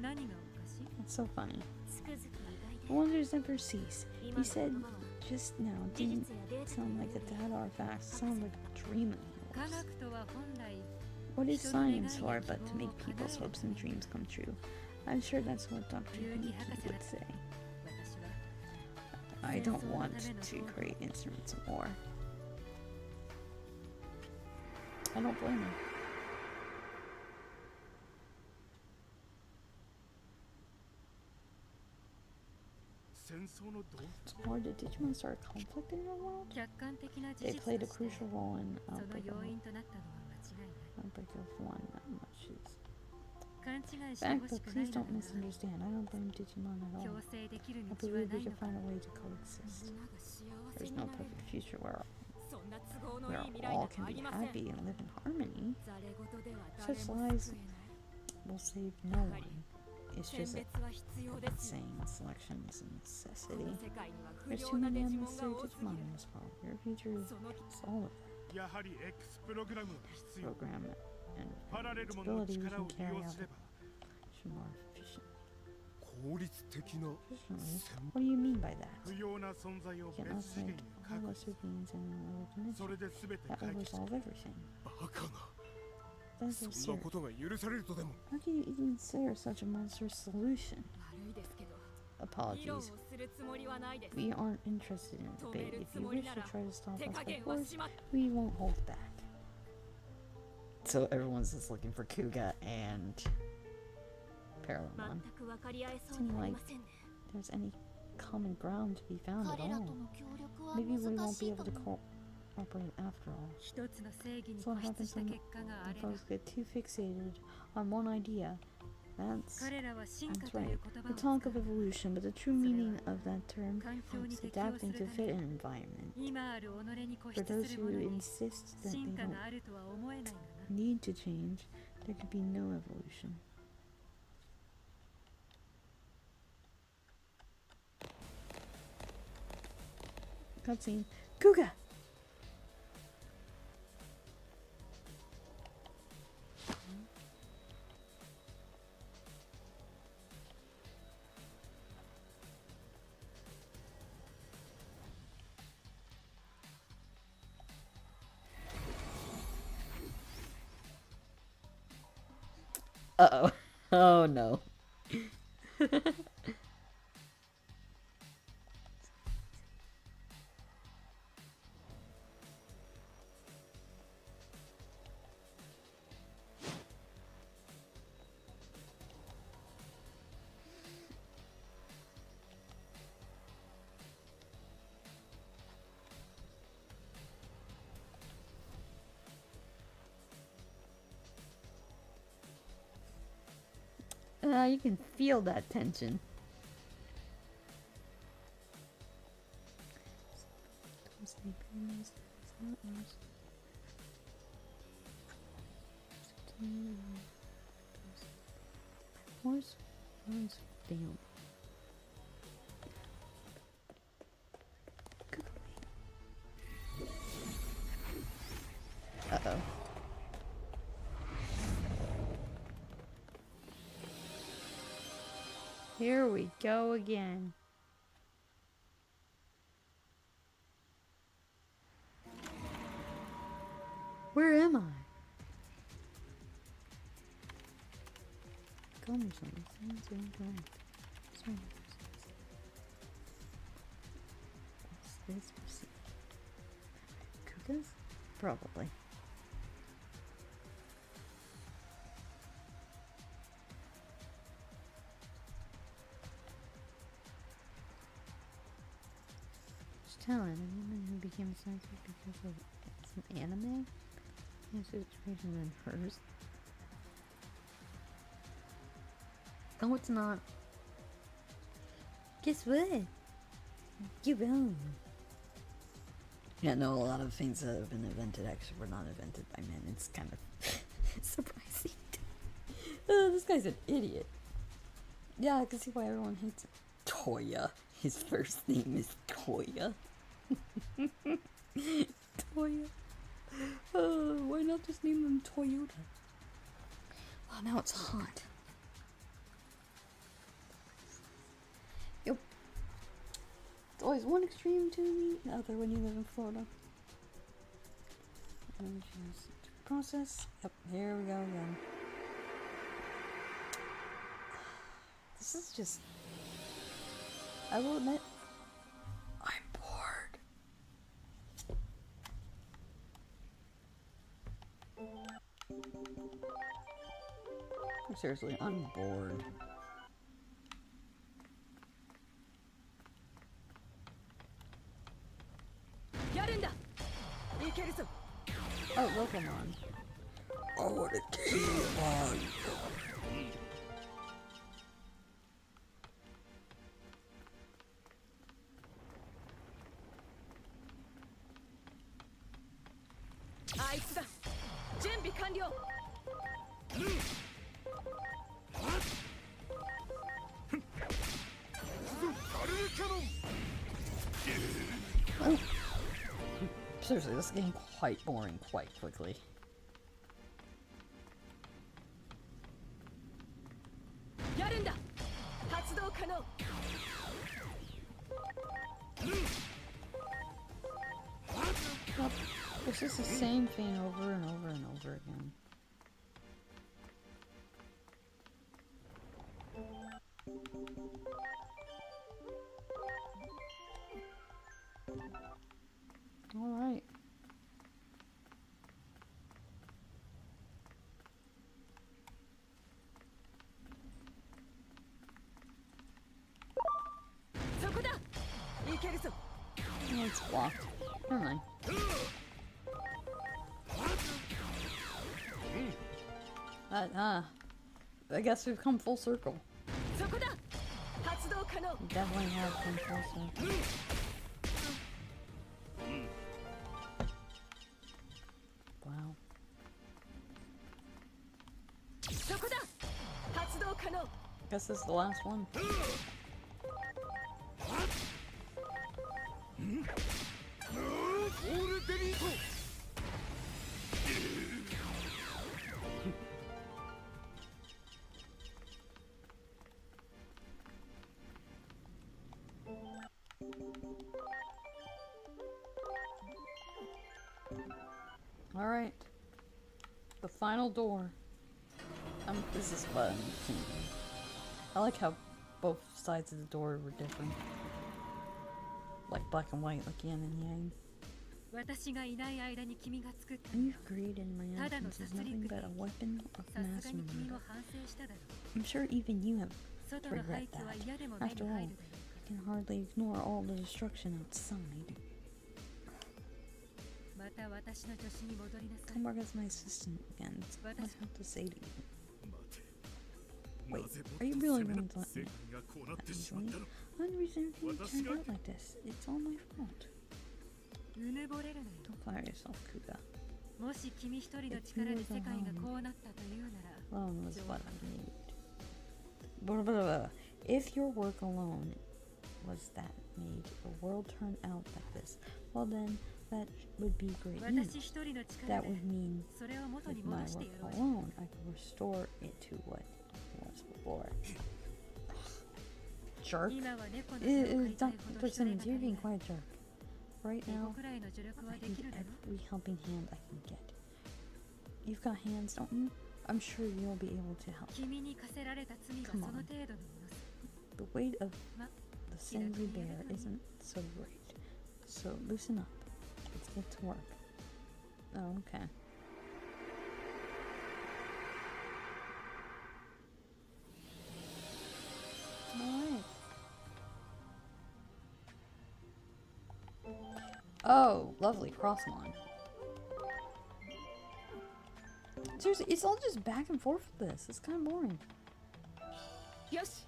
何がおかしい It's so funny. つくづく意 The 外 wonders never cease. で He 今の said 言葉は just now 事 didn't 実やデータと sound いう like a より data artifact, sound like a dream of 科 yours. 学とは本来 What is 人の願いや science for 希 but to 望を make 叶え people's る hopes ため and に dreams come true? I'm sure that's what Dr. 有機 Yuki 博士だ would った say. 私は I don't 戦争の want ための to 道具 create instruments of war. I don't blame him. It's hard. Did Digimon start a conflict in your world? 客観的な事 They 実 played a として crucial role in その Outbreak 要 of, 因となったのは間違いない Outbreak of One. That much is 勘違いして fact, ほし but くない please なら don't misunderstand. I don't blame Digimon at 強 all. 制できる I 道は believe な we い can のか find a way to coexist. みんなが幸 There's せに no なれる perfect future where そんな都合の where いい未来な all ど can あ be りません happy and live in harmony. ざれ事では誰 Such も lies 救えない will save no one. It's 選 just 別は必要です saying selection is a こ necessity. の世界には不 There's 良 too な many デジモンが unnecessary 多すぎ Digimon る in this world. Your future is その all of やはり X プログラムが必要 program and パラレルモンの ability we 力 can を利 carry 用 out すれば action more efficiently. 効率的な Efficiently? What do you mean by that? 不要な存在を You cannot 別次元 say へ all 確 lesser beings in another そ dimension. れで全て That 解 will 決 resolve everything. バカな That's そん absurd. なことが許されるとでも How can you even say such a monstrous solution? 悪いですけど議論 Apologies. をするつもりはないです We aren't interested in 止め debate. る If つ you もり wish な to ら try to stop 手 us 加 by 減は force, しま we won't hold back. So everyone's just looking for Kuga and Parallelmon. 全く分かり合えそうにありませんね There's any common ground to be found at 彼ら all. との協力は Maybe we 難 won't し be い able か to も cooperate after all. 一つの正義に So what 固執 happens した when 結果があれば folks get too fixated on one idea? That's 彼らは進化 that's とい right. う言葉 We を talk 使 of う evolution, but the true meaning of that term 環境に is 適応す adapting る to た fit め an environment. 今ある己に固 For 執 those するも who のに insist that they 進化 don't があるとは思えないがな need to change, there could be no evolution. Cutscene. Kuga! Uh-oh. Oh no. You can feel that tension. Horse runs down. Uh-oh. Here we go again. Where am I? Come What's this? Kugas? Probably. Talent, a woman who became a scientist because of some anime? His situation than hers. No, it's not. Guess what? You're wrong. Yeah, no, a lot of things that have been invented actually were not invented by men. It's kind of surprising. Oh, this guy's an idiot. Yeah, I can see why everyone hates him. Toya. His first name is Toya. Toya. Why not just name them Toyota? Oh, now it's hot. Yep. It's always one extreme to the other when you live in Florida. And choose process. Yep, here we go again. This is just... I will admit, I'm bored. Seriously, I'm bored. Oh, Pokemon. I want a Digimon. Oh. Seriously, this is getting quite boring quite quickly. Yep. It's just the same thing over and over and over again. Alright. Oh, it's blocked. Never mind. I guess we've come full circle. We definitely have come full circle. Wow. Guess this is the last one. Alright. The final door. This is fun. I like how both sides of the door were different. Like black and white, like yin and yang. And you've created in my absence is nothing but a weapon of mass murder. I'm sure even you have regret that. After all, you can hardly ignore all the destruction outside. Come back as my assistant again. That's what I have to say to you. Wait, are you really going to let me? Actually, I'm the reason things turned out like this. It's all my fault. Don't fire yourself, Kuga. If you were alone was what I need. Blah, blah, blah. If your work alone was that made the world turn out like this, well then, that would be great news. That would mean with my work alone, I could restore it to what it was before. Jerk. Dr. Simmons, you're being quite a jerk. Right now, I need every helping hand I can get. You've got hands, don't you? I'm sure you'll be able to help. Come on. The weight of the sin we bear isn't so great. So loosen up. Let's get to work. Oh, okay. Alright. Oh, lovely crossline. Seriously, it's all just back and forth with this. It's kind of boring. Yes.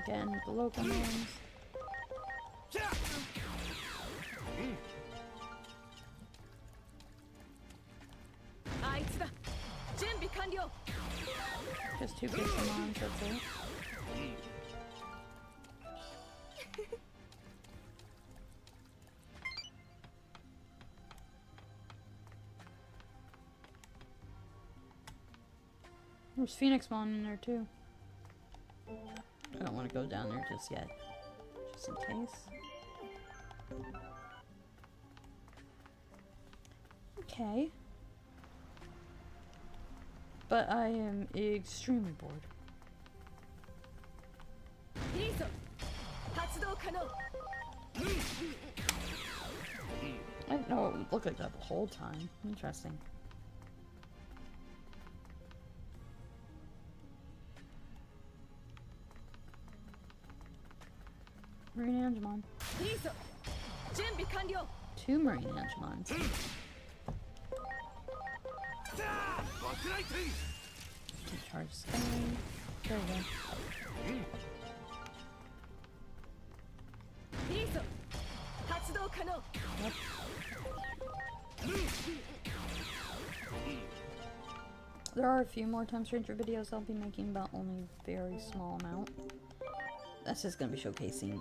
Again, the local names. Just two Digimon, that's it. There's Phoenixmon in there too. I don't want to go down there just yet. Just in case. Okay. But I am extremely bored. I didn't know it would look like that the whole time. Interesting. Marine Angemon. いいぞ準備完了 Two Marine Angemons. Two charge sky. There we go. いいぞ発動可能 There are a few more Time Stranger videos I'll be making, but only a very small amount. That's just gonna be showcasing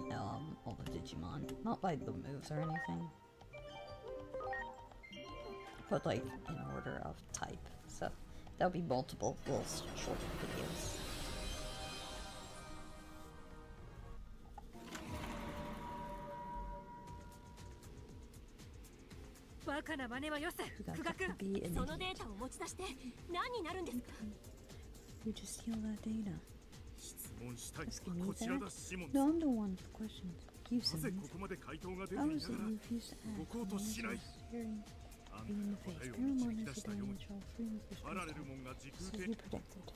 all the Digimon, not by the moves or anything, but like in order of type. So there'll be multiple little short videos. バカな真似はよせ。久我君、そのデータを持ち出して何になるんですか？ You just steal that data. 質問したい Asking の me はこちら that? だシモン No, I'm the one with the questions. You な said ぜ it. ここまで回答が出てい How な is it がら you refuse to act? 動こうとしない Staring あん you in the た face. の答えを Paramount 導き is 出 the したように damage all freedom of パラレ response. ルモンが時 So 空 you で predicted.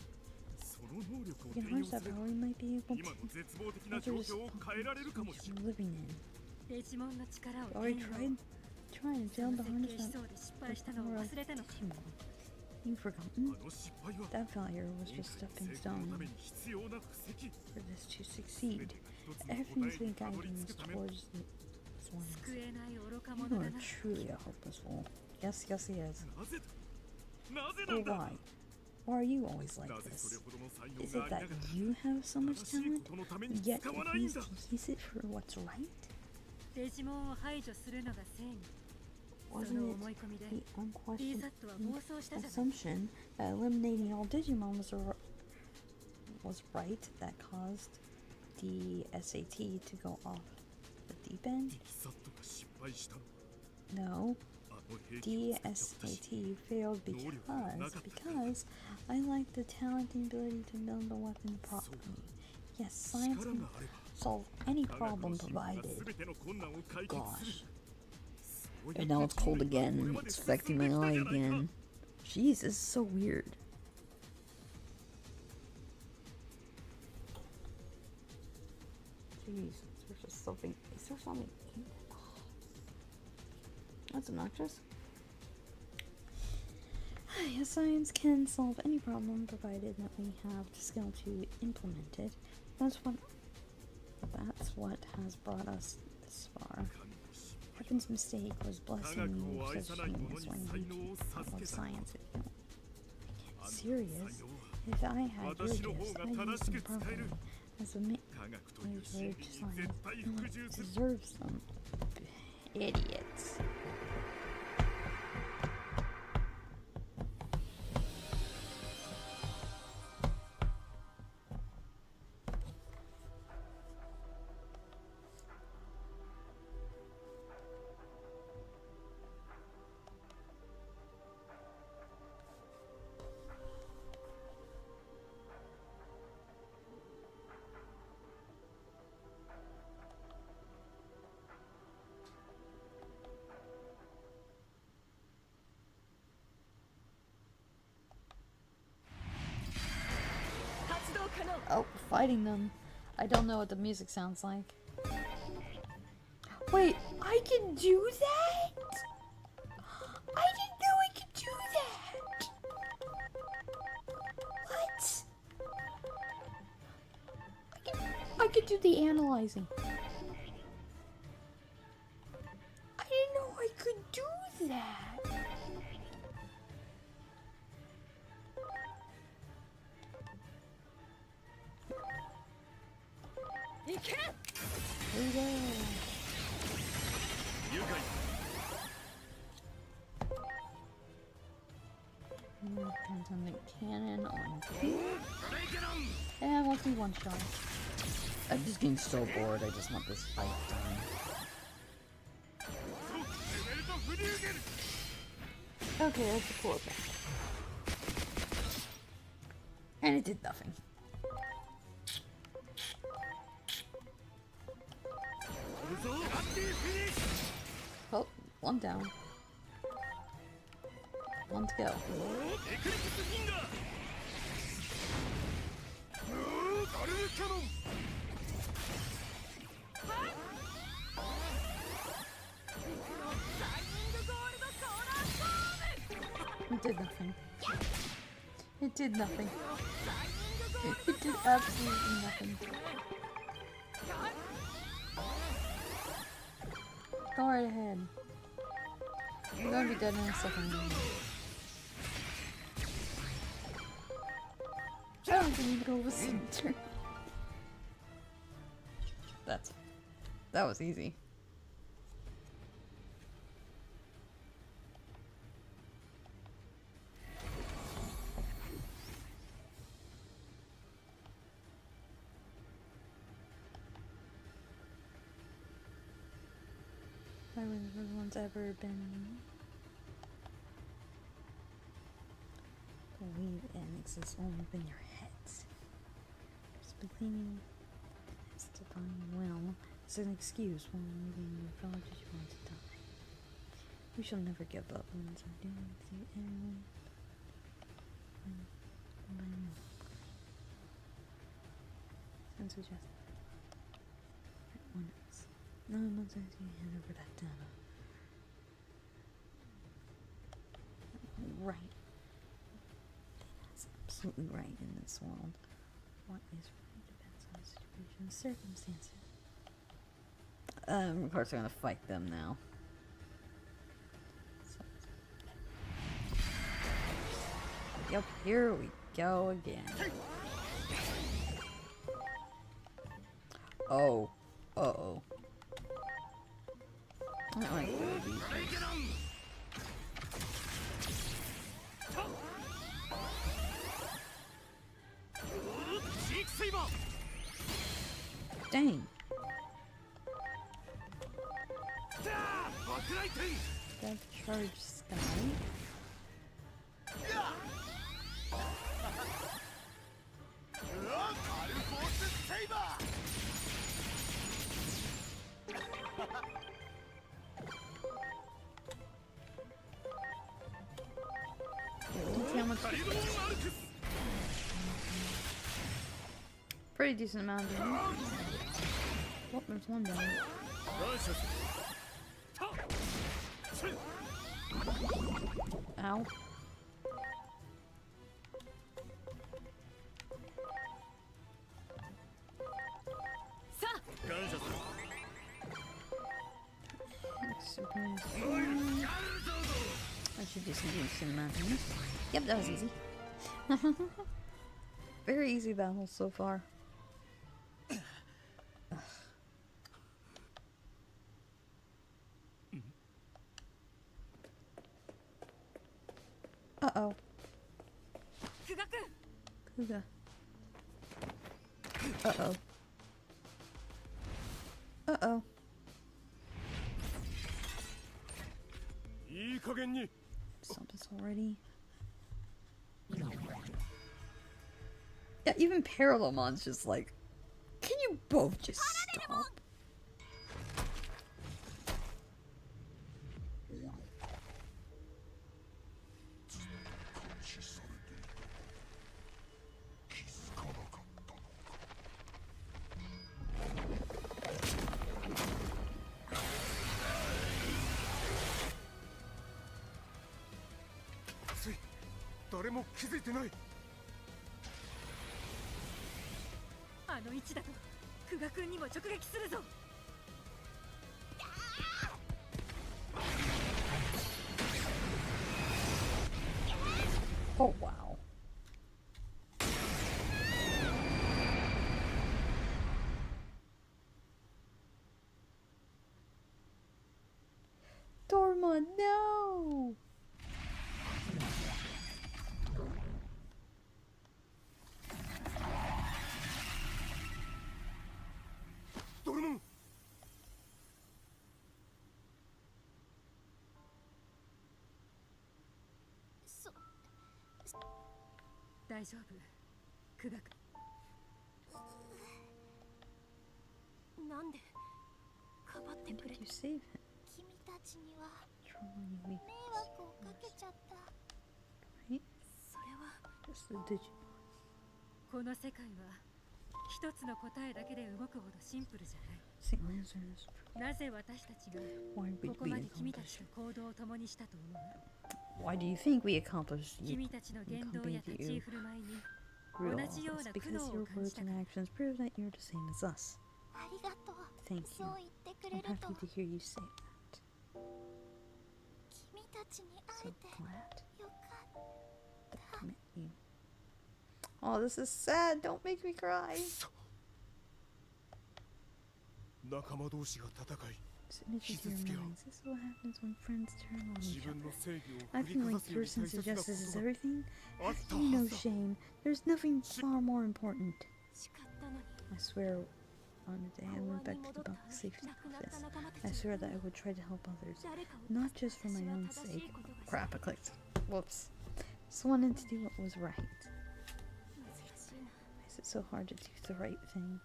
その能力を We 転 can 用 harness す that れば power, we might be able 今の to 絶望的な alter 状 this 況を変えられるかもしれ situation ない we're living in. デジモンの力を You already 転用。 trying to そ tell の the 設 harness 計し that そうで失 the 敗したのを power of 忘れたのか。 Digimon. You've あ forgotten? の失敗は That failure was 今 just 回 a の stepping 成功のた stone めに必要な布石 for this to 全 succeed. てが一つの Everything's 答え been にたど guiding り us 着くため towards this one. 救えない愚か You 者 are だな。 truly a hopeless fool. Yes, yes, he is. なぜだなぜな But んだ why? Why are you always like なぜそれ this? ほどの才 Is 能 it があり that ながら you have so much 正しい talent, ことのために yet 使わないん refuse だ to use it for what's right? デジモンを排除するのが正義。そ Wasn't の it 思い込みで the リー unquestioned ザットは暴走したじゃない。 assumption that eliminating all Digimon was right that caused the SAT to go off the deep end? リサットが失敗したの No, あの兵器 the を使った私 SAT failed because I like the talent and ability to build the weapon properly. Yes, science 力 can があれば solve any 科学の problem 進歩が provided. 全ての困難を解決する Gosh. そう And now it's cold again, and it's affecting my eye again. Jeez, this is so weird. Jeez, there's just something. Is there something? That's obnoxious. Yes, science can solve any problem provided that we have the skill to implement it. That's what has brought us this far. Heaven's mistake was blessing you with such genius when you love science. Serious? If I had your gifts, I'd use them properly. As a 科学という真理に science, 絶対 no 服 one 従する deserves them. Idiots. Oh, fighting them. I don't know what the music sounds like. Wait, I can do that? I didn't know I could do that. What? I could do the analyzing. I didn't know I could do that. Here we go. 愉快 Depends on the cannon on and let's do one shot. I'm just getting so bored. I just want this fight done. ベルトフリューゲル Okay, let's pull it back. And it did nothing. ブゾーガッティフィニッシュ Oh, One down. One to go. It did nothing. It did nothing. It did absolutely nothing. Go right ahead. You're gonna be dead in a second. I don't think you go over center. That was easy. I don't think everyone's ever been believe and exists only in your heads. Just believing it's divine will is an excuse when leaving your fellow Digimon to die. We shall never give up on our doing to anyone. And suggest everyone else. No one says you hand over that data. Right. That's absolutely right in this world. What is right depends on the situation and circumstances. Of course we're gonna fight them now. So. Yep, here we go again. Oh. Uh-oh. I don't like babies. Dang. That charge sky. See how much pretty decent amount of damage. Oh, there's one down. Ow. I should just do some amount of damage. Yep, that was easy. Very easy battle so far. Uh-oh. Kuga. Uh-oh. Uh-oh. Stop this already. Yeah, even Parallemon's just like, can you both just stop? Oh wow. Dorma, no! Dormon! 大丈夫久我君なんでかばってくれ You save him. 君たちには Harmony 迷 weakness. 惑をかけちゃった。 Right? それは Just the Digimon. この世界は一つの答えだけで動くほどシンプルじゃない。 Single answers. なぜ私たちが Why こ did こ we まで君た accomplish? ちと行動を共にしたと思う？ Why do you think we accomplished you? 君たちの言動や立ち居振る舞いに Real. 同じよう It's な苦 because 悩を your 感じ words た and から。 actions prove that you're the same as us. ありがとう。 Thank you. そう言ってく I'm れると happy to hear you say that. 君たちに会 So えて glad よかった。 I met you. Oh, this is sad. Don't make me cry. 仲間同士が戦い This image into your minds. This is what happens when friends turn on 自 each 分 other. の正義を振 I り feel かざ like すよ your り sense 大 of 切なこ justice is とが everything. あっ Have た you は no ずだ shame? There's nothing far more important. 誓ったのに I swear on the day I went back to the bunk safety 亡くなった office, 仲間 I たち swear that I would try to help others, 誰かを not just for my 私は own 正しい sake. ことが Crap, I clicked. Whoops. Just wanted to do what was right. 難しいな。 Why is it so hard to do the right thing?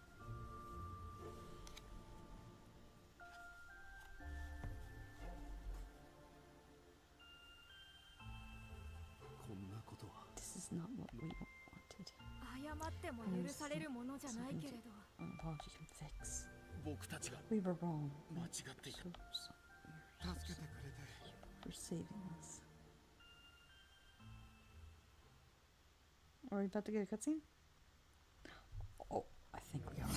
こんなことは This is not what we wanted. 謝っても許されるものじゃないけれど、 An apology can fix. 僕たちが We were wrong. 間違っていた So sorry 助けてくれて for saving us. Are we about to get a cutscene? Oh, I think we are.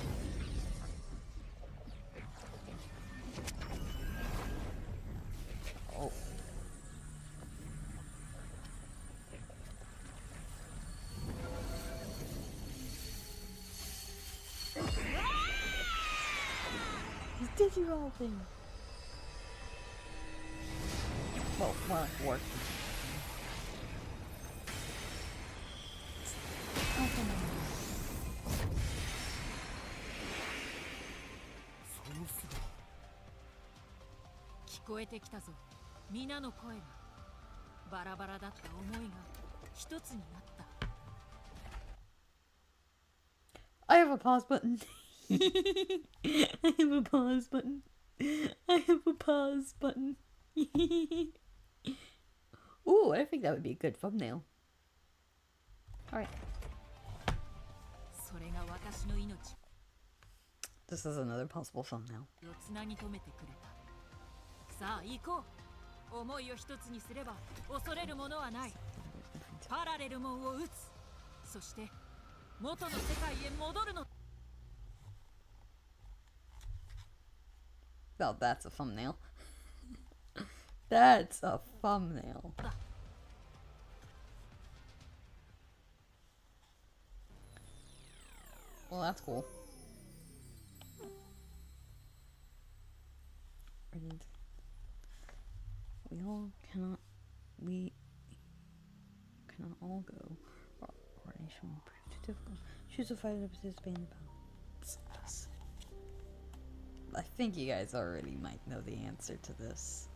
Oh. He's digivolving. Well, more like working. Oh, come on. その姿聞こえてきたぞ。皆の声がバラバラだった思いが一つになった。 I have a pause button. I have a pause button. I have a pause button. Ooh, I think that would be a good thumbnail. Alright. それが私の命 This is another possible thumbnail. をつなぎ止めてくれた。さあ行こう。思いを一つにすれば恐れるものはない。パラレルモンを撃つ。そして元の世界へ戻るの。 Well, that's a thumbnail. That's a thumbnail. Well, that's cool. We cannot all go. Our nation will prove too difficult. Choose a fighter to participate in the battle. Us. I think you guys already might know the answer to this.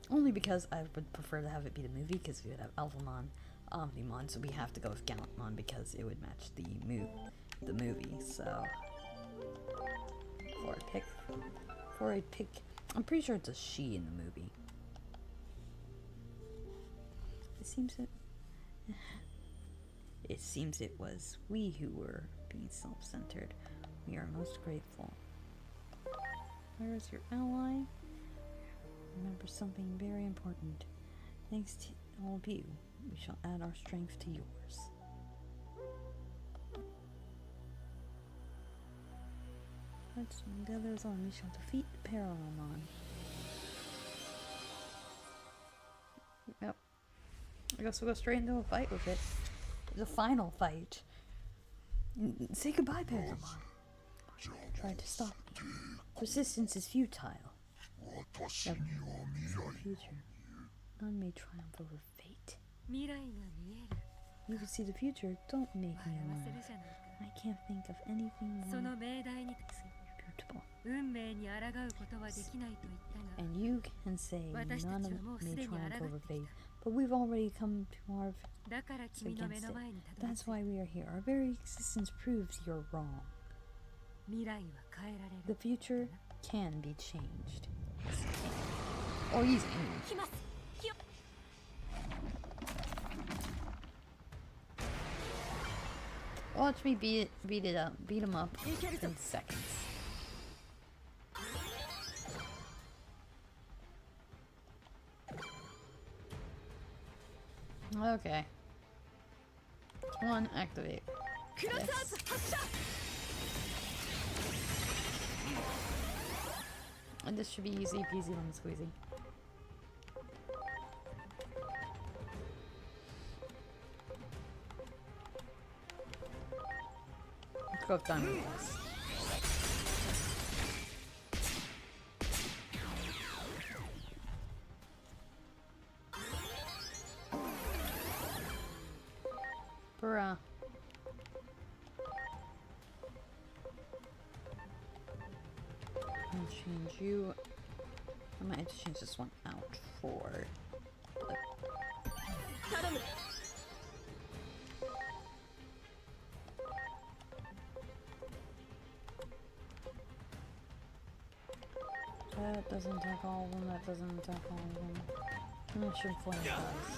Only because I would prefer to have it be the movie, because we would have Alphamon, Omnimon, so we have to go with Gallantmon because it would match the movie. So before I pick, I'm pretty sure it's a she in the movie. It seems it was we who were being self-centered. We are most grateful. Where is your ally? Remember something very important. Thanks to all of you, we shall add our strength to yours. Let's together as one, we shall defeat the Parallelmon. Yep. I guess we'll go straight into a fight with it. The final fight. Say goodbye, Parallelmon. Try to stop me. Resistance is futile. Never the future. None may triumph over fate. 未来が見える。 You can see the future. Don't make 笑 me わせ laugh. るじゃないか。 I can't think of anything そ more の命題に beautiful. 運命に抗うことはできないと言ったが、 And you can say 私た none ち of はもう it す may でに抗 triumph っ over てき fate, た。 but we've already come to our だから君の目の前にたどり That's 着い why we are here. Our very existence proves you're wrong. 未来は変えられ The る。 future can be changed. Yes, it can. Oh, easy. Watch me beat him up in seconds. Okay. One, activate. Yes. And this should be easy peasy lemon squeezy. Let's go with diamond plus. Bruh. I'll change you. I might have to change this one out for flip. That doesn't attack all of them, that doesn't attack all of them. Mission flame does.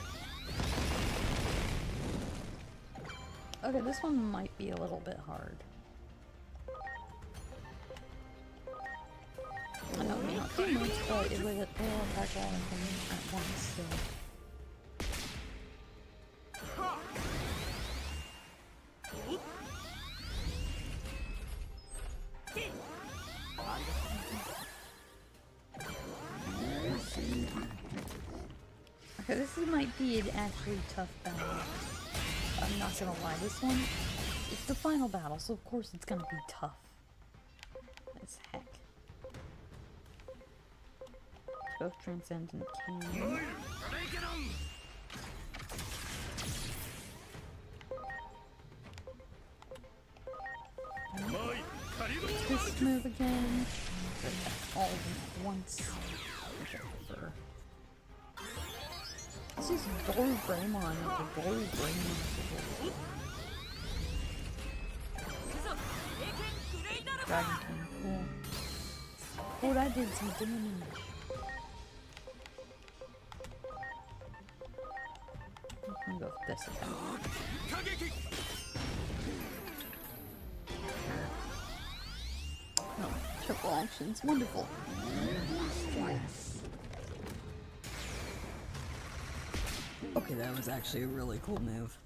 Okay, this one might be a little bit hard. I know it may not do much, but it will attack all of them at once, so... Okay, this might be an actually tough battle. I'm not gonna lie, this one, it's the final battle, so of course it's gonna be tough. As heck. Both Transcendent can. This move again. All of them at once. Which I prefer. This is Doru Greymon. The Doru Greymon. Dragon King, cool. Oh, that did some damage. I'm gonna go with this attack. Oh, triple actions. Wonderful. Okay, that was actually a really cool move.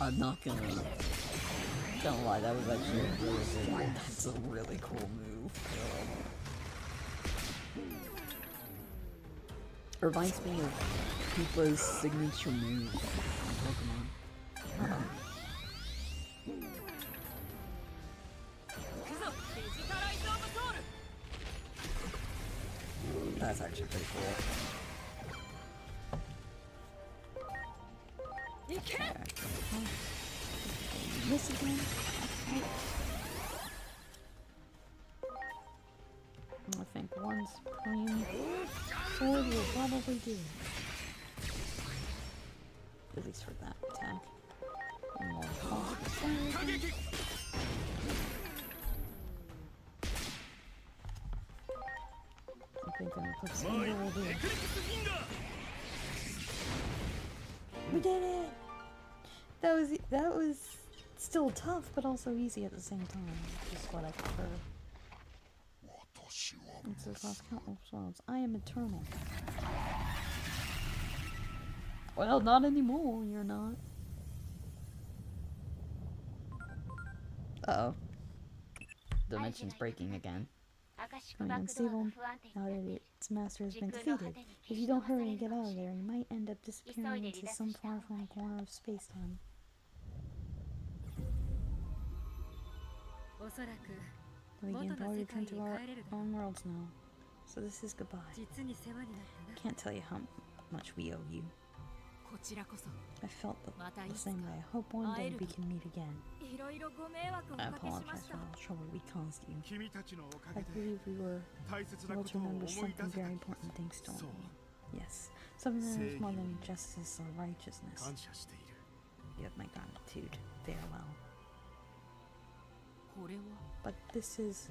I'm not gonna lie, that was actually a really good. That's a really cool move. It reminds me of Koopa's signature move in Pokemon. That's actually pretty cool. Okay. Miss again. I think one Supreme Sword will probably do. At least for that attack. And more Cosmic Fire again. I think an Eclipse Finger will do it. We did it! That was still tough, but also easy at the same time, which is what I prefer. It says lost countless worlds. I am eternal. Well, not anymore, you're not. Uh-oh. Dimension's breaking again. Going unstable now that its master has been defeated. If you don't hurry and get out of there, you might end up disappearing into some far-flung corner of space-time. We can probably return to our own worlds now. So this is goodbye. Can't tell you how much we owe you. I felt the same way. I hope one day we can meet again. I apologize for all the trouble we caused you. I believe we were able to remember something very important thanks to all of you. Yes, something that is more than justice or righteousness. You have my gratitude. Farewell. But this is...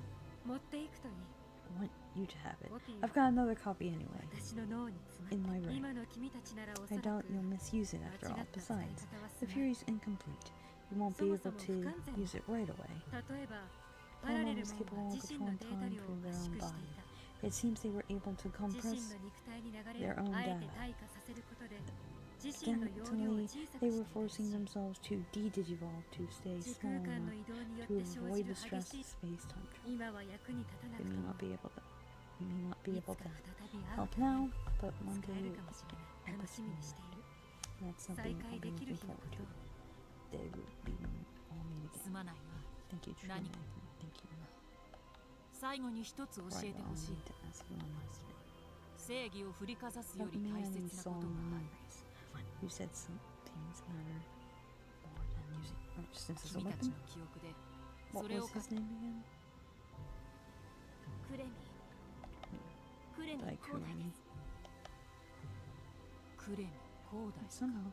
want you to have it. I've got another copy anyway. 私の脳に詰 In ま my った room. 今の君たちならおそ I らく doubt you'll misuse it after all. Besides, the Fury's incomplete. You won't be able to use it right away. 例えばパラレル Paramount is モン capable が of 自身の controlling データ time 量を through their 圧 own 縮してい body. た It seems they were able to 自身 compress の肉体に流れ their る own あえて data. 退化させることで自身の容量を Gently, 小さく they し were ていた forcing し themselves to de-digivolve to stay 時 small 空間の enough 移動によっ to て生 avoid じ the る stress 激し of い space-time travel. 今は役に立たな They く may とも not be able to, you may not be いつ able か to 再び会う help ため now, に but one 使え day るかもしれない楽しみにしている that's 再 something 会 I'll で be きる looking 日の forward こと to. を They will be all meet す again. まないな。 Thank you, Trina. 何か Thank you. 最後に一つ教 Right, えて well, ほ I しい need。to ask you one last thing. 正義を振りかざすよ Help り me 大 and 切 you な saw こと in がある。 memories. You said some things matter more than using righteousness as a 君たち weapon. の記憶で What それを was his name again? クレミクレミ Dai 広大で Kurani. すクレミ広大 Somehow,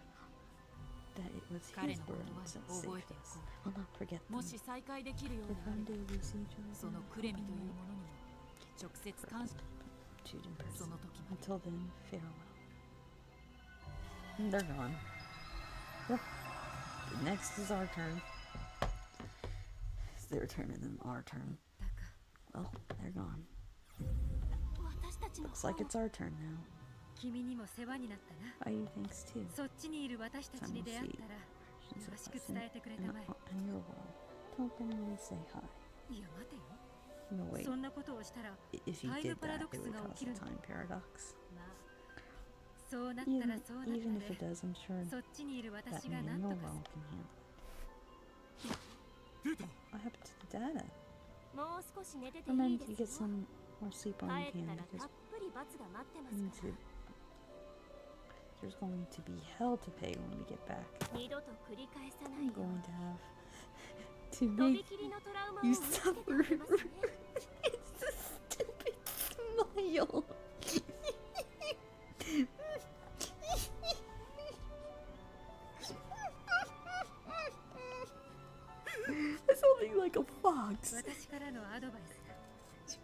that it was 彼 his の言 words 葉 that を saved 覚えて us. お I'll こ not forget う。も them. し再会できるよう If であ one れ day ば we see each other その again, クレミという I ものにも直接感謝。 shoot in そ person. の時まで Until then, farewell. And they're gone. Yep. Next is our turn. It's their turn and then our turn. だか Well, they're gone. 私たちの Looks 方 like も it's our turn now. 君にも世話になったな I thanks too. そっちにいる私たちに出会ったらよ Since ろ it's しく us 伝えてくれた and, まえ and your world. Tell them we say hi. いや待てよ No, wait. そんなことをしたら If you Time did that, it paradox would が cause 起き a るの time paradox. まあそうなったら Even, そうなった even if it で does, I'm sure そっちにいる that 私 me が and 何 your とか world can handle. 出た What happened to the data? もう少し寝てて I いい meant で you す get よ some more sleep on 帰 you った can ら because たっぷり罰が待ってま we す need か to. There's going to be hell to pay when we get back. ら二度と繰り返さない I'm よ going う to have to とび make きりのトラウマを you 植え付けて suffer. あげますね It's a stupid smile. It's only like a fox. 私からのアドバイスだ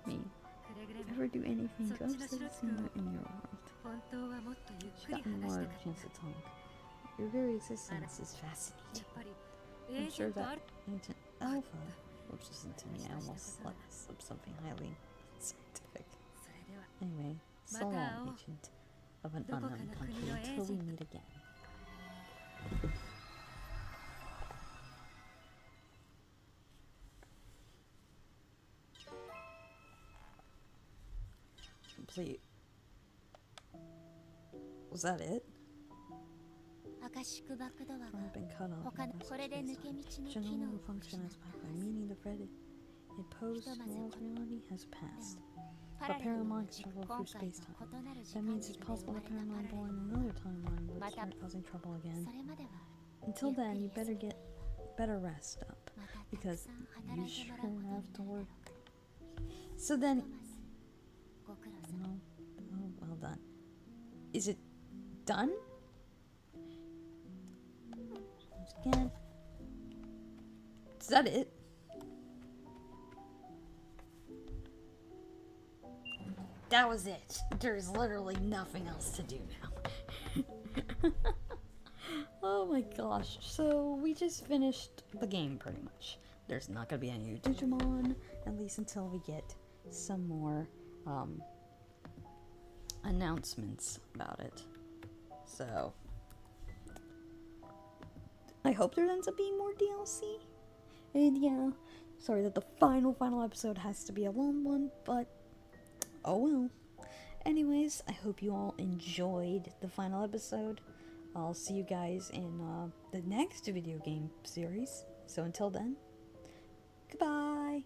To me, くれぐれも ever do anything So, ghosts Chino have seen that in your world? 本当はもっとゆっ She くり got me 話し more た of か a った chance to talk. Your very existence is や fascinating. っぱりエ I'm ージェ sure ントあ that る ancient alpha, which isn't to me, I almost let slip something highly scientific. それでは Anyway, so long, Matao. agent of an どこかの unknown 国 country, の until we エージェント meet again. Complete. Was that it? アカシックバックドアが I've been cut off. 他のこれで抜け道の Should 機 no 能を longer 失 function っ as た back は by ず meaning the Reddit. It posed world reality has passed. パ But ラレルモン Paramount が travel 今 through 回 space time. と異なる時 That 間 means it's 軸で possible 生 that まれたパ Paramount ラレル born モ in ン another timeline would Mata- start causing trouble そ again. れまでは Until then, you better get ゆっくり better rest up またたく because さん you 働いて sure もらうことにな have る to だろ work. う So ト then, マスご苦労様 no, oh, well done. Is it done? Once again, is that it? That was it. There's literally nothing else to do now. Oh my gosh. So we just finished the game pretty much. There's not gonna be any new Digimon, at least until we get some more announcements about it. So I hope there ends up being more DLC. And yeah, sorry that the final episode has to be a long one, but oh well. Anyways, I hope you all enjoyed the final episode. I'll see you guys in the next video game series. So until then, goodbye!